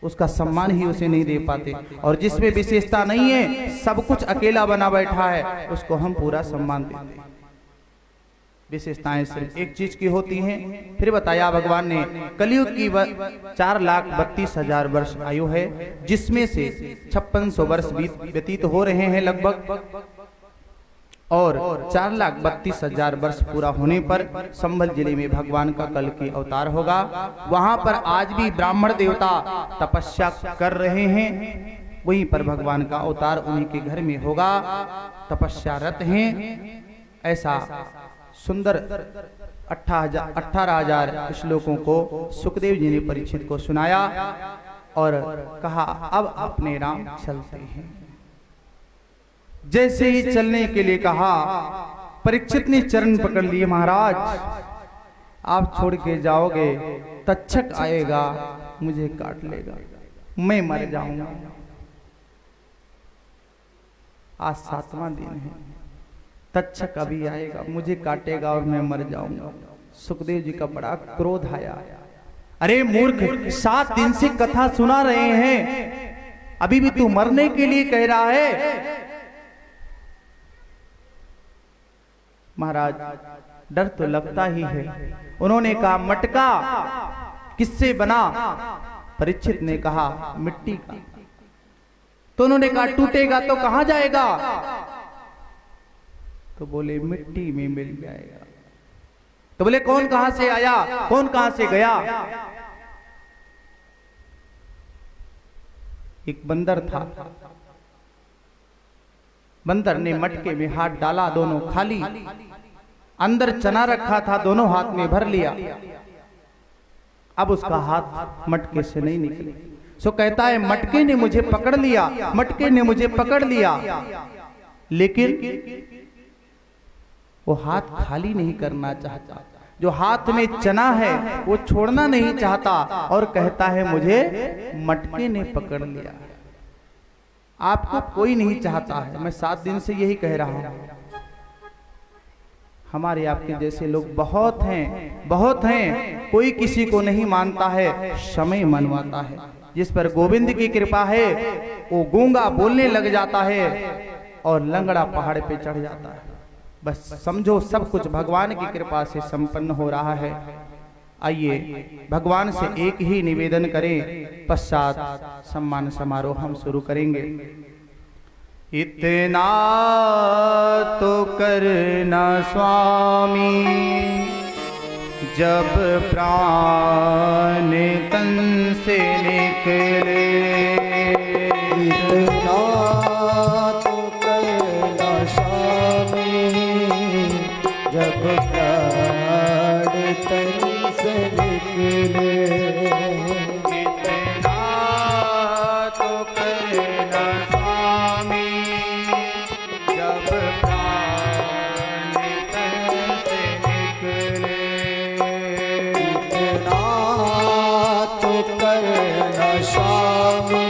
Speaker 1: उसका सम्मान ही उसे नहीं दे पाते। और जिसमें विशेषता नहीं है, सब कुछ अकेला बना बैठा है, उसको हम पूरा सम्मान देते हैं। विशेषताएं सिर्फ एक चीज की होती हैं। फिर बताया भगवान ने कलयुग की 4,32,000 वर्ष आयु है, जिसमें से 5600 वर्ष व्यतीत हो रहे हैं लगभग, और 4,32,000 वर्ष पूरा होने पर संभल जिले में भगवान का कल की अवतार होगा। वहां पर आज भी ब्राह्मण देवता तपस्या कर रहे हैं, वहीं पर भगवान का अवतार उन्हीं के घर में होगा, तपस्यारत हैं। ऐसा सुंदर 18,000 श्लोकों को सुखदेव जी ने परीक्षित को सुनाया और कहा अब अपने राम चलते हैं। जैसे ही चलने के लिए कहा, परीक्षित ने चरण पकड़ लिए, महाराज आप छोड़ के जाओगे, तक्षक आएगा मुझे काट लेगा, मैं मर जाऊंगा। आज 7वां दिन है, तक्षक अभी आएगा, मुझे काटेगा और मैं मर जाऊंगा। सुखदेव जी का बड़ा क्रोध आया। अरे मूर्ख, 7 दिन से कथा सुना रहे हैं, अभी भी तू मरने के लिए कह रहा है? महाराज डर तो लगता ही है। उन्होंने कहा मटका किससे बना? परीक्षित ने कहा मिट्टी का। तो उन्होंने कहा टूटेगा तो कहां जाएगा? तो बोले मिट्टी में मिल जाएगा। तो बोले कौन कहां से आया, कौन कहां से गया? एक बंदर था। बंदर ने मटके में हाथ डाला, दोनों खाली, अंदर चना रखा था, दोनों हाथ में भर लिया। अब उसका हाथ मटके से नहीं निकले। सो कहता है मटके ने मुझे पकड़ लिया, मटके ने मुझे पकड़ लिया, लेकिन वो हाथ खाली नहीं करना चाहता। जो हाथ में चना है वो छोड़ना नहीं चाहता और कहता है मुझे मटके ने पकड़ लिया। आपको कोई नहीं चाहता है, मैं 7 दिन से यही कह रहा हूं। हमारे आपके जैसे लोग बहुत हैं, बहुत हैं, कोई किसी को नहीं मानता है, समय मनवाता है। जिस पर गोविंद की कृपा है वो गूंगा बोलने लग जाता है और लंगड़ा पहाड़ पे चढ़ जाता है। बस समझो सब कुछ भगवान की कृपा से संपन्न हो रहा है। आइए भगवान से एक ही निवेदन करें, पश्चात सम्मान समारोह हम शुरू करेंगे। इतना तो करना स्वामी, जब प्राण तन से निकले।
Speaker 2: इतना तो करना स्वामी, जब प्राण तन से निकले।
Speaker 1: इतना तो करना स्वामी, जब प्राण तन से निकले।
Speaker 2: इतना तो करना स्वामी,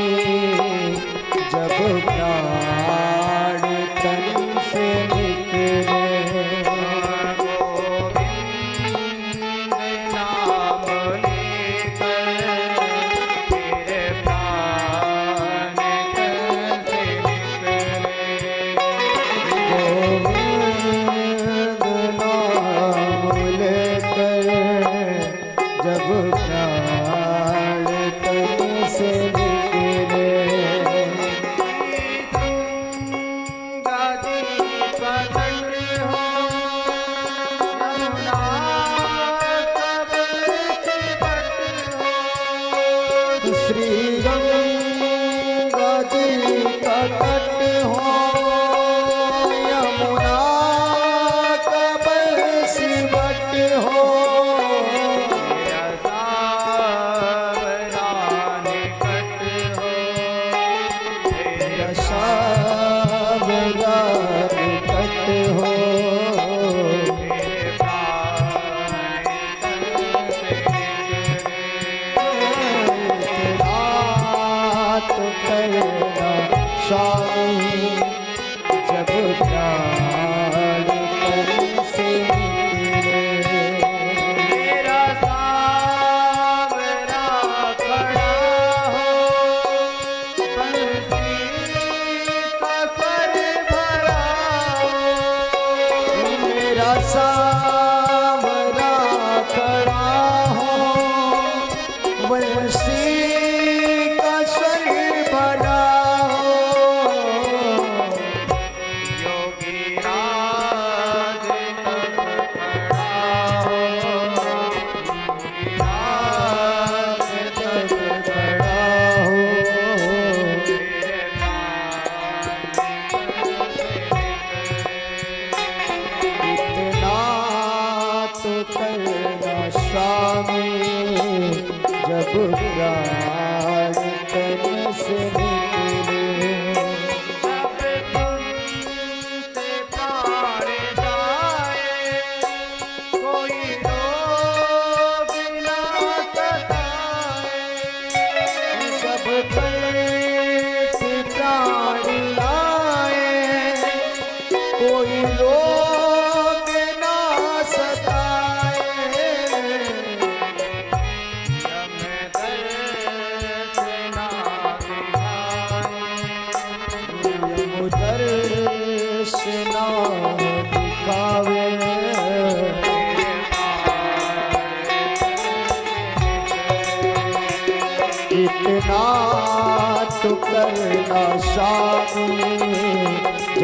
Speaker 2: जब प्राण तन से निकले।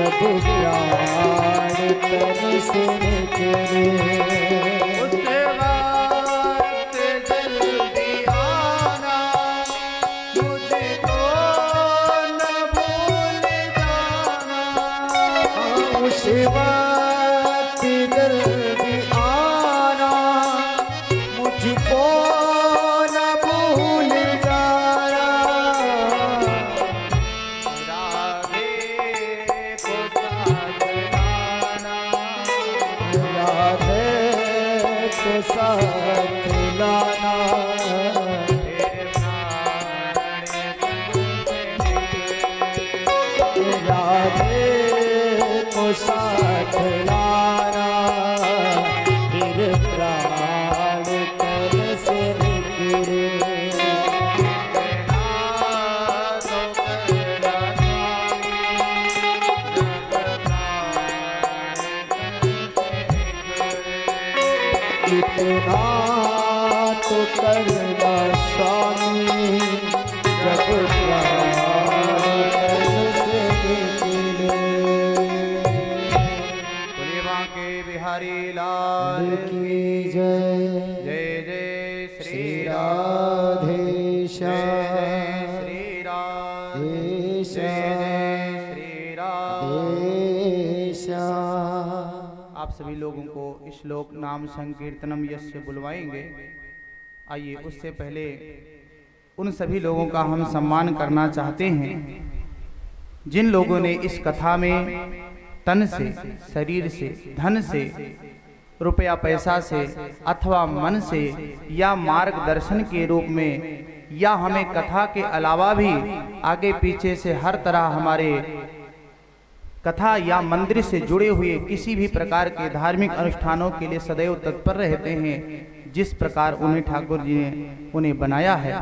Speaker 2: जब प्राण तन से निकले
Speaker 1: उसके बाद जल्दी आना मुझको न भूल जाना।
Speaker 2: उस वक्त जल्दी आना मुझको न भूल जाना।
Speaker 1: राधे को साथ लाना
Speaker 2: राधे को साथ लाना। राधे को साथ लाना फिर प्राण तन से निकले। इतना तो करना स्वामी जब प्राण तन से निकले।
Speaker 1: बोलिए बांके बिहारी लाल
Speaker 2: की जय।
Speaker 1: जय जय
Speaker 2: श्री
Speaker 1: श्री
Speaker 2: राधे
Speaker 1: जय
Speaker 2: श्याम
Speaker 1: श्री राम
Speaker 2: हे
Speaker 1: जय श्री राम। आप सभी लोगों को श्लोक नाम संकीर्तनम यस्य बुलवाएंगे। आइए उससे पहले उन सभी लोगों का हम सम्मान करना चाहते हैं जिन लोगों ने इस कथा में तन से, शरीर से, धन से, रुपया पैसा से अथवा मन से या मार्गदर्शन के रूप में या हमें कथा के अलावा भी आगे पीछे से हर तरह हमारे कथा या मंदिर से जुड़े हुए किसी भी प्रकार के धार्मिक अनुष्ठानों के लिए सदैव तत्पर रहते हैं। जिस प्रकार उन्हें ठाकुर जी ने उन्हें बनाया है,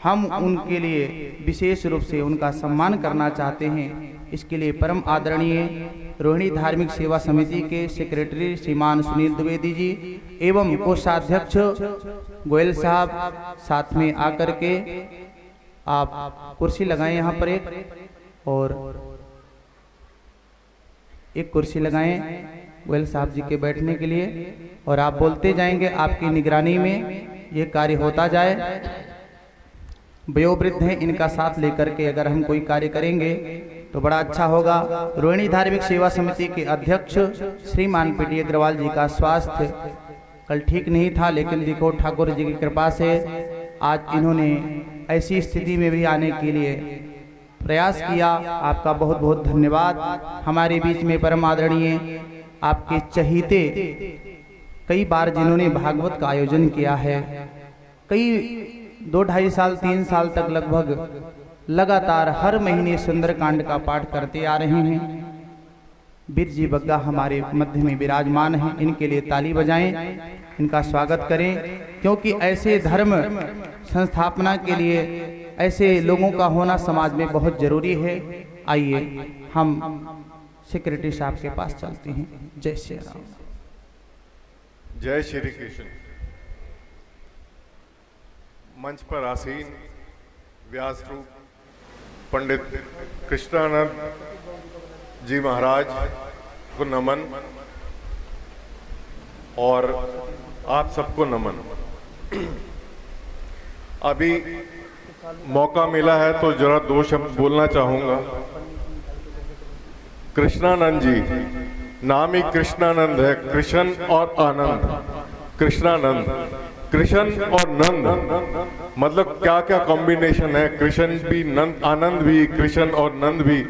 Speaker 1: हम उनके लिए विशेष रूप से उनका सम्मान करना चाहते हैं। इसके लिए परम आदरणीय रोहिणी धार्मिक सेवा समिति के सेक्रेटरी श्रीमान सुनील द्विवेदी जी एवं कोषाध्यक्ष गोयल साहब साथ में आकर के आप कुर्सी लगाएं यहाँ पर एक कुर्सी लगाएं गोयल साहब जी के बैठने के लिए और आप बोलते जाएंगे। आपकी निगरानी में ये कार्य होता जाए। वयोवृद्ध हैं, इनका साथ लेकर के अगर हम कोई कार्य करेंगे तो बड़ा अच्छा होगा। रोहिणी धार्मिक सेवा समिति के अध्यक्ष श्रीमान पीटी अग्रवाल जी का स्वास्थ्य कल ठीक नहीं था, लेकिन देखो ठाकुर जी की कृपा से आज इन्होंने ऐसी स्थिति में भी आने के लिए प्रयास किया। आपका बहुत बहुत धन्यवाद। हमारे बीच में परम आदरणीय आपके चहीते कई बार जिन्होंने भागवत का आयोजन किया है, कई 2-2.5 साल 3 साल तक लगभग लगातार हर महीने सुंदरकांड का पाठ करते आ रहे हैं। वीर जी बग्गा हमारे मध्य में विराजमान हैं, इनके लिए ताली बजाएं, इनका स्वागत करें, क्योंकि ऐसे धर्म संस्थापना के लिए ऐसे लोगों का होना समाज में बहुत जरूरी है। आइए हम सेक्रेटरी साहब के पास चलते हैं। जय श्री राम।
Speaker 3: जय श्री कृष्ण। मंच पर आसीन व्यास रूप पंडित कृष्णानंद जी महाराज को नमन और आप सबको नमन। अभी मौका मिला है तो जरा 2 शब्द बोलना चाहूंगा। कृष्णानंद जी, नाम ही कृष्णानंद है, कृष्ण और आनंद। कृष्णानंद, कृष्ण और नंद, मतलब क्या क्या कॉम्बिनेशन है। कृष्ण भी, नंद, आनंद भी, कृष्ण और नंद भी।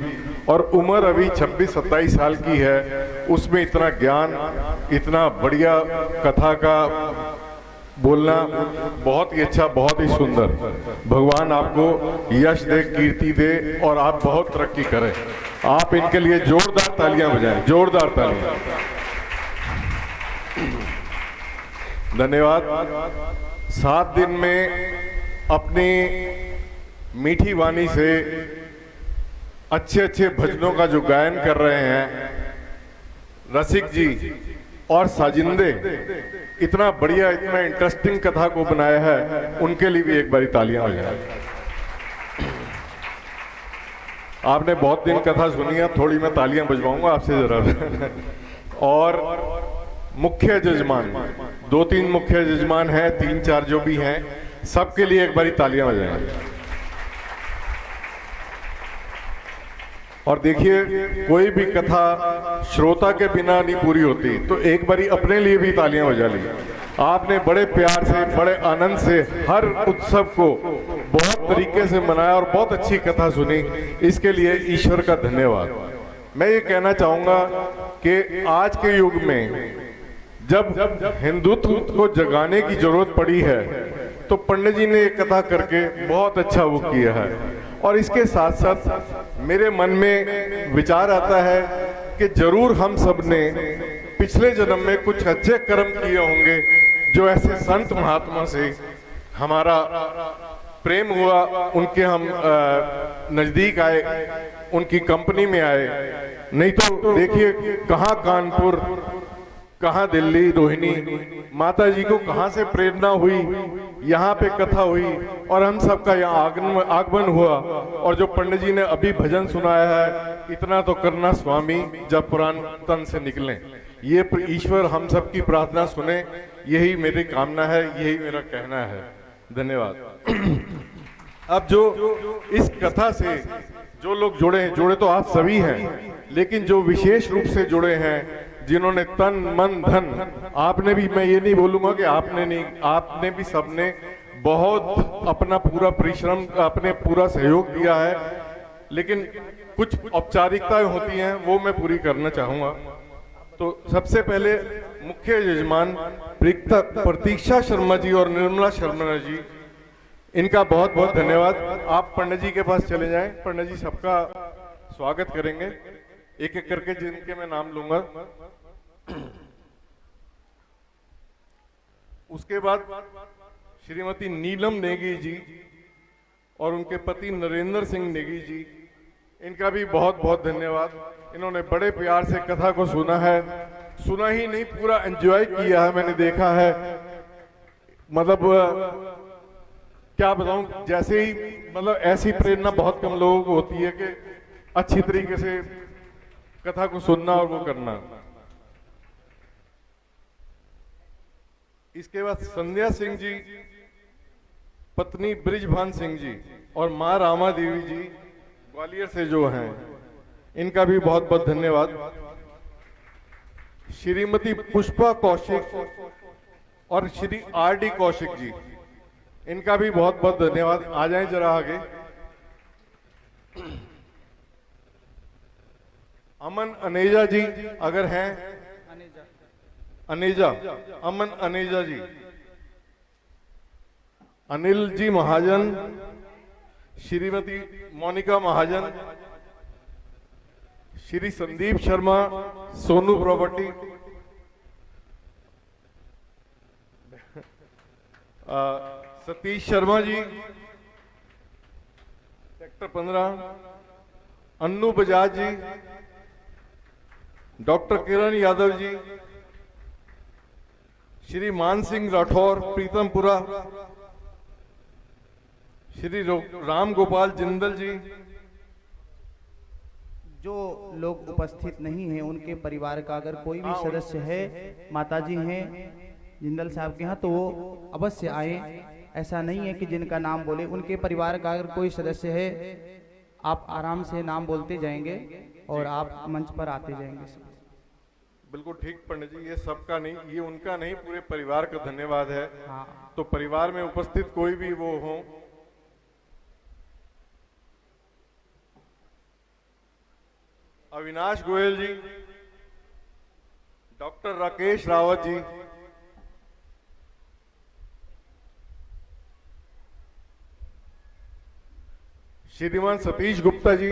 Speaker 3: और उम्र अभी 26-27 साल की है, उसमें इतना ज्ञान, इतना बढ़िया कथा का बोलना बहुत ही अच्छा, बहुत ही सुंदर। भगवान आपको यश दे, कीर्ति दे और आप बहुत तरक्की करें। आप इनके लिए जोरदार तालियां बजाएं, जोरदार तालियां। धन्यवाद। 7 दिन में अपनी मीठी वाणी से अच्छे अच्छे भजनों का जो गायन कर रहे हैं रसिक जी और साजिंदे, इतना बढ़िया, इतना इंटरेस्टिंग कथा को बनाया है, उनके लिए भी एक बारी तालियां बजाएं। आपने बहुत दिन कथा सुनी है, थोड़ी मैं तालियां बजवाऊंगा आपसे जरा। और मुख्य जजमान, 2-3 मुख्य जजमान हैं, 3-4 जो भी हैं, सबके लिए एक बारी तालियां बजाएं। और देखिए, कोई भी कथा श्रोता के बिना नहीं पूरी होती, तो एक बारी अपने लिए भी तालियां बजा ली। आपने बड़े प्यार से, बड़े आनंद से हर उत्सव को बहुत तरीके से मनाया और बहुत अच्छी कथा सुनी, इसके लिए ईश्वर का धन्यवाद। मैं ये कहना चाहूंगा कि आज के युग में जब हिंदुत्व को जगाने की जरूरत पड़ी है, तो पंडित जी ने ये कथा करके बहुत अच्छा वो किया है। और इसके साथ साथ मेरे मन में विचार आता है कि जरूर हम सब ने पिछले जन्म में कुछ अच्छे कर्म किए होंगे, जो ऐसे संत महात्मा से हमारा प्रेम हुआ, उनके हम नजदीक आए, उनकी कंपनी में आए। नहीं तो देखिए, कहाँ कानपुर, कहाँ दिल्ली, रोहिणी, माता जी को कहाँ से प्रेरणा हुई, यहाँ पे कथा हुई और हम सबका यहाँ आगमन हुआ। और जो पंडित जी ने अभी भजन सुनाया है, इतना तो करना स्वामी जब पुराण तन से निकले, ये ईश्वर हम सब की प्रार्थना सुने, यही मेरी कामना है, यही मेरा कहना है। धन्यवाद। अब जो इस कथा से जो लोग जुड़े तो आप सभी हैं, लेकिन जो विशेष रूप से जुड़े हैं, जिन्होंने तन मन धन, आपने भी, मैं ये नहीं बोलूंगा कि आपने नहीं, आपने भी सबने बहुत अपना पूरा परिश्रम, अपने पूरा सहयोग दिया है, लेकिन कुछ औपचारिकताएं होती हैं, वो मैं पूरी करना चाहूंगा। तो सबसे पहले मुख्य यजमान प्रतीक्षा शर्मा जी और निर्मला शर्मा जी, इनका बहुत बहुत धन्यवाद। आप पंडित जी के पास चले जाएं, पंडित जी सबका स्वागत करेंगे, एक एक करके जिनके मैं नाम लूंगा। उसके बाद श्रीमती नीलम नेगी जी और उनके पति नरेंद्र सिंह नेगी जी, इनका भी बहुत बहुत धन्यवाद। इन्होंने बड़े प्यार से कथा को सुना है, सुना ही नहीं, पूरा एंजॉय किया है, मैंने देखा है। मतलब क्या बताऊं, जैसे ही, मतलब ऐसी प्रेरणा बहुत कम लोगों को होती है कि अच्छी तरीके से कथा को सुनना और वो करना। इसके बाद संध्या सिंह जी, पत्नी ब्रिजभान सिंह जी और मां रामा देवी जी ग्वालियर से जो हैं, इनका भी बहुत बहुत धन्यवाद। श्रीमती पुष्पा कौशिक और श्री R.D. कौशिक जी, इनका भी बहुत बहुत धन्यवाद। आ जाएं जरा आगे। अमन अनेजा जी अगर हैं, अनेजा, अमन अनेजा जी, अनिल जी महाजन, श्रीमती मोनिका महाजन, श्री संदीप शर्मा, सोनू प्रॉपर्टी, सतीश शर्मा जी, सेक्टर 15, अन्नू बजाज जी, डॉक्टर किरण यादव जी, श्री मान सिंह राठौर प्रीतमपुरा, श्री राम गोपाल जिंदल जी।
Speaker 1: जो लोग उपस्थित नहीं हैं, उनके परिवार का अगर कोई भी सदस्य है, माताजी हैं जिंदल साहब के यहाँ, तो वो अवश्य आए। ऐसा नहीं है कि जिनका नाम बोले, उनके परिवार का अगर कोई सदस्य है, आप आराम से नाम बोलते जाएंगे और आप मंच पर आते जाएंगे।
Speaker 3: बिल्कुल ठीक पंडित जी, ये सबका नहीं, ये उनका नहीं, पूरे परिवार का धन्यवाद है।
Speaker 1: हाँ।
Speaker 3: तो परिवार में उपस्थित कोई भी वो हो, अविनाश गोयल जी, डॉक्टर राकेश रावत जी, श्रीमान सतीश गुप्ता जी,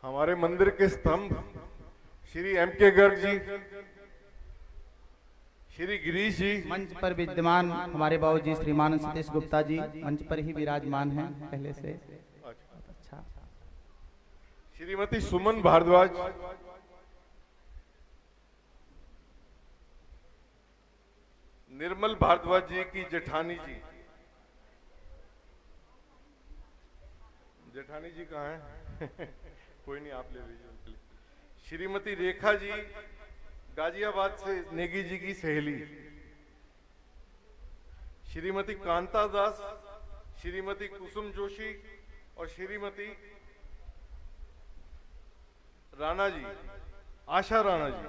Speaker 3: हमारे मंदिर के स्तंभ श्री M.K. गर्ग जी, श्री गिरीश जी,
Speaker 1: मंच पर विद्यमान हमारे बाबूजी श्रीमान सतीश गुप्ता जी मंच पर ही विराजमान हैं पहले से। अच्छा।
Speaker 3: श्रीमती सुमन भारद्वाज, निर्मल भारद्वाज जी की जेठानी जी। जेठानी जी कहाँ हैं? कोई नहीं, आप ले लीजिए उनके लिए। श्रीमती रेखा जी गाजियाबाद से, नेगी जी की सहेली। श्रीमती कांता दास, श्रीमती कुसुम जोशी और श्रीमती राणा जी, आशा राणा जी।